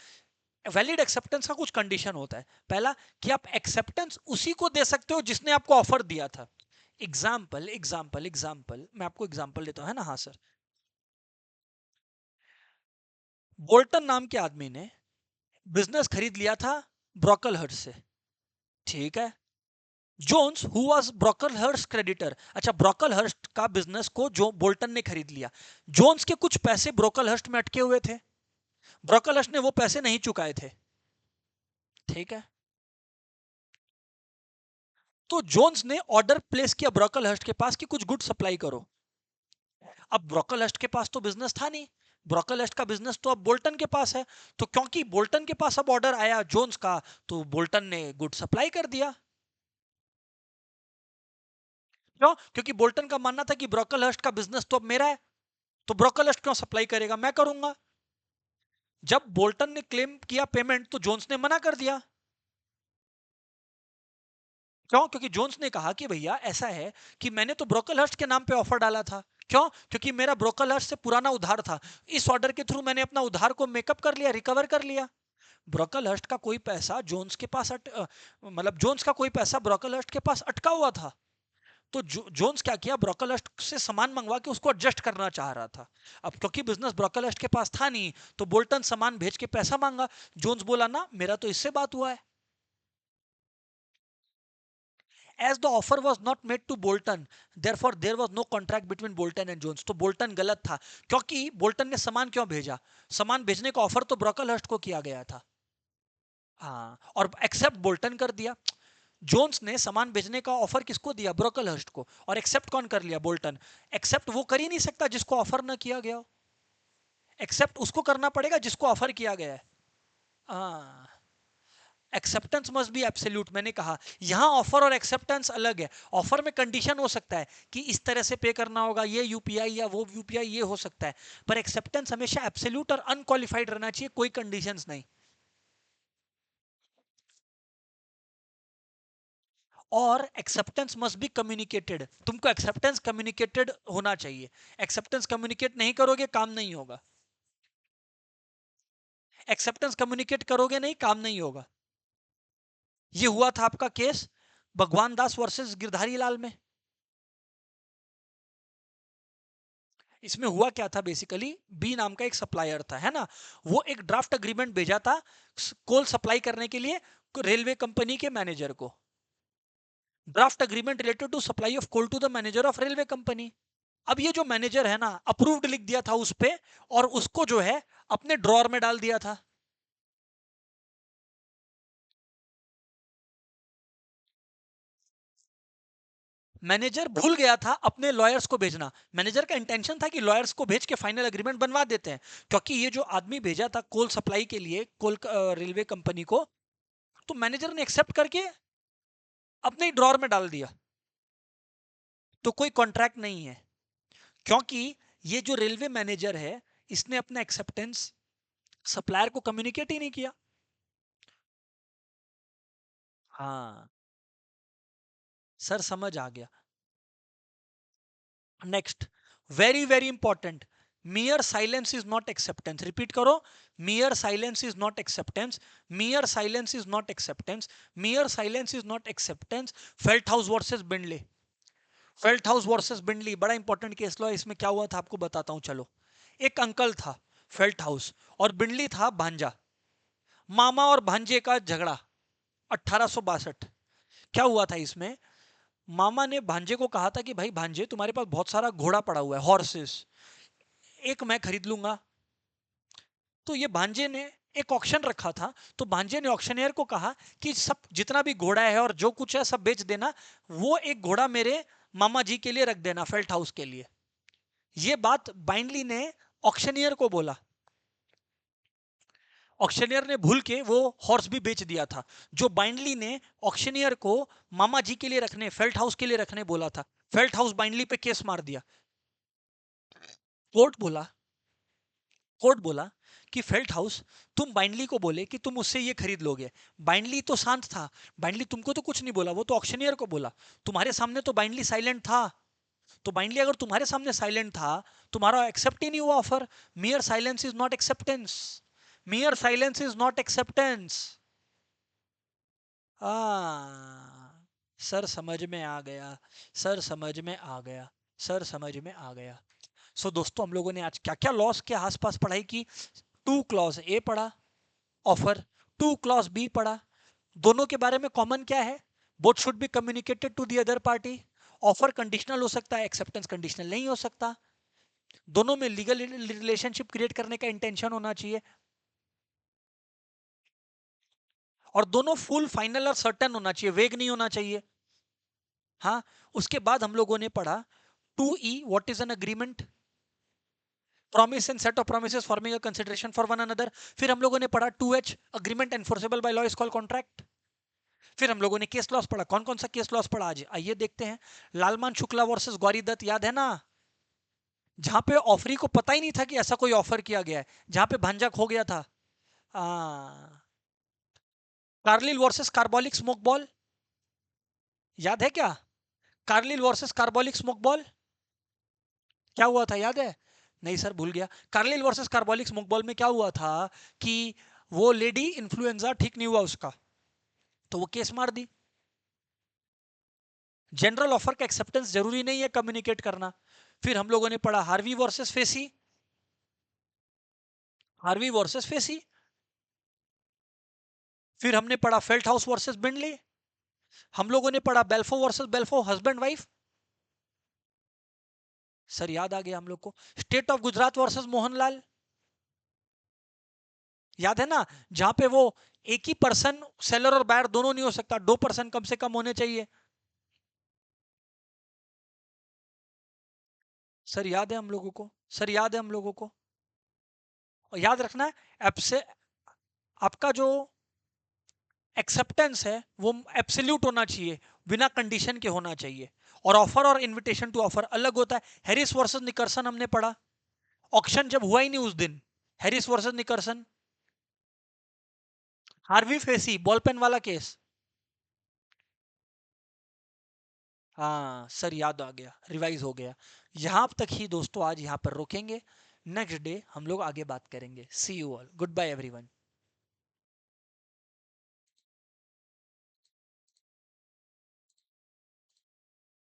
Valid acceptance का कुछ condition होता है। पहला कि आप एक्सेप्टेंस उसी को दे सकते हो जिसने आपको ऑफर दिया था। एग्जाम्पल मैं आपको एग्जाम्पल देता हूँ, है ना। हाँ सर, बोल्टन नाम के आदमी ने बिजनेस खरीद लिया था ब्रोकलहर्स्ट से, ठीक है। जोन्स हु वाज ब्रोकलहर्स्ट क्रेडिटर, अच्छा ब्रोकलहर्स्ट का बिजनेस को जो बोल्टन ने खरीद लिया, जोन्स के कुछ पैसे ब्रोकलहर्स्ट में अटके हुए थे, ब्रोकलहर्स्ट ने वो पैसे नहीं चुकाए थे, ठीक है। तो जोन्स ने ऑर्डर प्लेस किया ब्रोकलहर्स्ट के पास कि कुछ गुड सप्लाई करो। अब ब्रोकलहर्स्ट के पास तो बिजनेस था नहीं, ब्रोकलहर्स्ट का बिजनेस तो अब बोल्टन के पास है। तो क्योंकि बोल्टन के पास अब ऑर्डर आया जोन्स का, तो बोल्टन ने गुड सप्लाई कर दिया। क्यों? क्योंकि बोल्टन का मानना था कि ब्रोकलहर्स्ट का बिजनेस तो अब मेरा है, तो ब्रोकलहर्स्ट क्यों सप्लाई करेगा, मैं करूंगा। जब बोल्टन ने क्लेम किया पेमेंट तो जोन्स ने मना कर दिया। क्यों? क्योंकि जोन्स ने कहा कि भैया ऐसा है कि मैंने तो ब्रोकलहर्स्ट के नाम पे ऑफर डाला था। क्यों? क्योंकि मेरा ब्रोकलहर्स्ट से पुराना उधार था, इस ऑर्डर के थ्रू मैंने अपना उधार को मेकअप कर लिया, रिकवर कर लिया। ब्रोकलहर्स्ट का कोई पैसा जोन्स के पास मतलब जोन्स का कोई पैसा ब्रोकलहर्स्ट के पास अटका हुआ था। तो जोन्स क्या किया, ब्रोकलहर्स्ट से सामान मंगवा के उसको एडजस्ट करना चाह रहा था। अब क्योंकि बिजनेस ब्रोकलहर्स्ट के पास था नहीं, तो बोल्टन सामान भेज के पैसा मांगा। जोन्स बोला ना मेरा तो इससे बात हुआ है। As the offer was not made to Bolton, therefore there was no contract between Bolton and Jones. तो बोल्टन गलत था, क्योंकि बोल्टन ने सामान क्यों भेजा, सामान भेजने का ऑफर तो ब्रोकलहर्स्ट को किया गया था। हाँ, और एक्सेप्ट बोल्टन कर दिया। जोन्स ने सामान भेजने का ऑफर किसको दिया, ब्रोकलहर्स्ट को, और एक्सेप्ट कौन कर लिया, बोल्टन। एक्सेप्ट वो कर ही नहीं सकता जिसको ऑफर ना किया गया हो, एक्सेप्ट उसको करना पड़ेगा जिसको ऑफर किया गया है। हाँ, एक्सेप्टेंस मस्ट बी एब्सोल्यूट। मैंने कहा यहां ऑफर और एक्सेप्टेंस अलग है। ऑफर में कंडीशन हो सकता है कि इस तरह से पे करना होगा, ये यूपीआई या वो यूपीआई, ये हो सकता है। पर एक्सेप्टेंस हमेशा एब्सोल्यूट और अनक्वालिफाइड रहना चाहिए, कोई कंडीशंस नहीं। और एक्सेप्टेंस मस्ट बी कम्युनिकेटेड, तुमको एक्सेप्टेंस कम्युनिकेटेड होना चाहिए। एक्सेप्टेंस कम्युनिकेट नहीं करोगे काम नहीं होगा, एक्सेप्टेंस कम्युनिकेट करोगे नहीं काम नहीं होगा। ये हुआ था आपका केस भगवान दास वर्सेस गिरधारी लाल में। इसमें हुआ क्या था, बेसिकली बी नाम का एक सप्लायर था, है ना, वो एक ड्राफ्ट अग्रीमेंट भेजा था कोल सप्लाई करने के लिए रेलवे कंपनी के मैनेजर को। Draft agreement related to supply of coal to the manager of railway company. अब ये जो मैनेजर है ना, अप्रूव्ड लिख दिया था उस पे, और उसको जो है अपने ड्रॉर में डाल दिया था। मैनेजर भूल गया था अपने लॉयर्स को भेजना। मैनेजर का इंटेंशन था कि लॉयर्स को भेज के फाइनल एग्रीमेंट बनवा देते हैं, क्योंकि ये जो आदमी भेजा था कोल सप्लाई के लिए कोल रेलवे कंपनी को, तो मैनेजर ने एक्सेप्ट करके अपने ही ड्रॉर में डाल दिया। तो कोई कॉन्ट्रैक्ट नहीं है, क्योंकि ये जो रेलवे मैनेजर है, इसने अपना एक्सेप्टेंस सप्लायर को कम्युनिकेट ही नहीं किया। हाँ सर, समझ आ गया। Next, very very important, mere silence is not acceptance। Repeat करो, mere silence is not acceptance, mere silence is not acceptance, mere silence is not acceptance। Felthouse versus Bindley, Felthouse versus Bindley बड़ा important case law. इसमें क्या हुआ था आपको बताता हूं, चलो। एक अंकल था फेल्ट हाउस, और बिंडली था भांजा। मामा और भांजे का झगड़ा 1862। क्या हुआ था इसमें, मामा ने भांजे को कहा था कि भाई भांजे, तुम्हारे पास बहुत सारा घोड़ा पड़ा हुआ है, हॉर्सेस, एक मैं खरीद लूंगा। तो ये भांजे ने एक ऑक्शन रखा था, तो भांजे ने ऑक्शनियर को कहा कि सब जितना भी घोड़ा है और जो कुछ है सब बेच देना, वो एक घोड़ा मेरे मामा जी के लिए रख देना, फेल्ट हाउस के लिए। ये बात बाइंडली ने ऑक्शनियर को बोला। ऑक्शनियर ने भूल के वो हॉर्स भी बेच दिया था, जो बाइंडली ने ऑक्शनियर को मामा जी के लिए रखने, फेल्ट हाउस के लिए रखने बोला था। फेल्ट हाउस बाइंडली पे केस मार दिया। कोर्ट बोला, कोर्ट बोला कि फेल्ट हाउस, तुम बाइंडली को बोले कि तुम उससे ये खरीद लोगे। बाइंडली तो शांत था, बाइंडली तुमको तो कुछ नहीं बोला, वो तो ऑक्शनियर को बोला। तुम्हारे सामने तो बाइंडली साइलेंट था। तो बाइंडली अगर तुम्हारे सामने साइलेंट था, तुम्हारा एक्सेप्ट ही नहीं हुआ offer. मियर silence is not acceptance, मियर silence is not acceptance. Sir समझ में आ गया, सर समझ में आ गया, सर समझ में आ गया। सो दोस्तों, हम लोगों ने आज क्या क्या लॉस के आसपास पढ़ाई की। टू क्लॉज ए पढ़ा, ऑफर, टू क्लॉज बी पढ़ा। दोनों के बारे में कॉमन क्या है, both should be communicated to the other party. Offer conditional हो सकता है, एक्सेप्टेंस कंडीशनल नहीं हो सकता। दोनों में लीगल रिलेशनशिप क्रिएट करने का इंटेंशन होना चाहिए, और दोनों फुल फाइनल और सर्टेन होना चाहिए, वेग नहीं होना चाहिए। हाँ, उसके बाद हम लोगों ने पढ़ा 2E, what is an agreement, promise and set of promises forming a consideration for one another. फिर हम लोगों ने पढ़ा 2H, agreement enforceable by law is called contract. फिर हम लोगों ने केस लॉस पढ़ा। कौन कौन सा केस लॉस पढ़ा आज आइए देखते हैं। लालमान शुक्ला वर्सेस गौरी दत्त, याद है ना, जहां पे ऑफरी को पता ही नहीं था कि ऐसा कोई ऑफर किया गया है, जहां पे भांजा खो गया था। Carlill versus carbolic smoke ball, याद है क्या, Carlill versus carbolic smoke ball, क्या हुआ था याद है, नहीं सर भूल गया। Carlill versus carbolic smoke ball में क्या हुआ था कि वो लेडी इन्फ्लुएंजा ठीक नहीं हुआ उसका, तो वो केस मार दी। जनरल ऑफर का एक्सेप्टेंस जरूरी नहीं है कम्युनिकेट करना। फिर हम लोगों ने पढ़ा Harvey versus facie, Harvey versus facie. फिर हमने पढ़ा फेल्ट हाउस वर्सेस बिंडले। हम लोगों ने पढ़ा बेल्फो वर्सेस बेल्फो, हस्बैंड वाइफ, सर याद आ गया हम लोग को। State of Gujarat versus Mohanlal, याद है ना, जहां पे वो एक ही पर्सन सेलर और बायर दोनों नहीं हो सकता, दो पर्सन कम से कम होने चाहिए। सर याद है हम लोगों को, सर याद है हम लोगों को। और याद रखना है, एप्से आपका जो एक्सेप्टेंस है वो एब्सोल्यूट होना चाहिए, बिना कंडीशन के होना चाहिए। और ऑफर और इनविटेशन टू ऑफर अलग होता है। हैरिस वर्सेस निकर्सन हमने पढ़ा, ऑक्शन जब हुआ ही नहीं उस दिन, Harris versus Nickerson. Harvey Facey ball pen वाला केस, हाँ सर, याद आ गया, रिवाइज हो गया। यहाँ तक ही दोस्तों आज यहाँ पर रोकेंगे। नेक्स्ट डे हम लोग आगे बात करेंगे। See you all, goodbye everyone.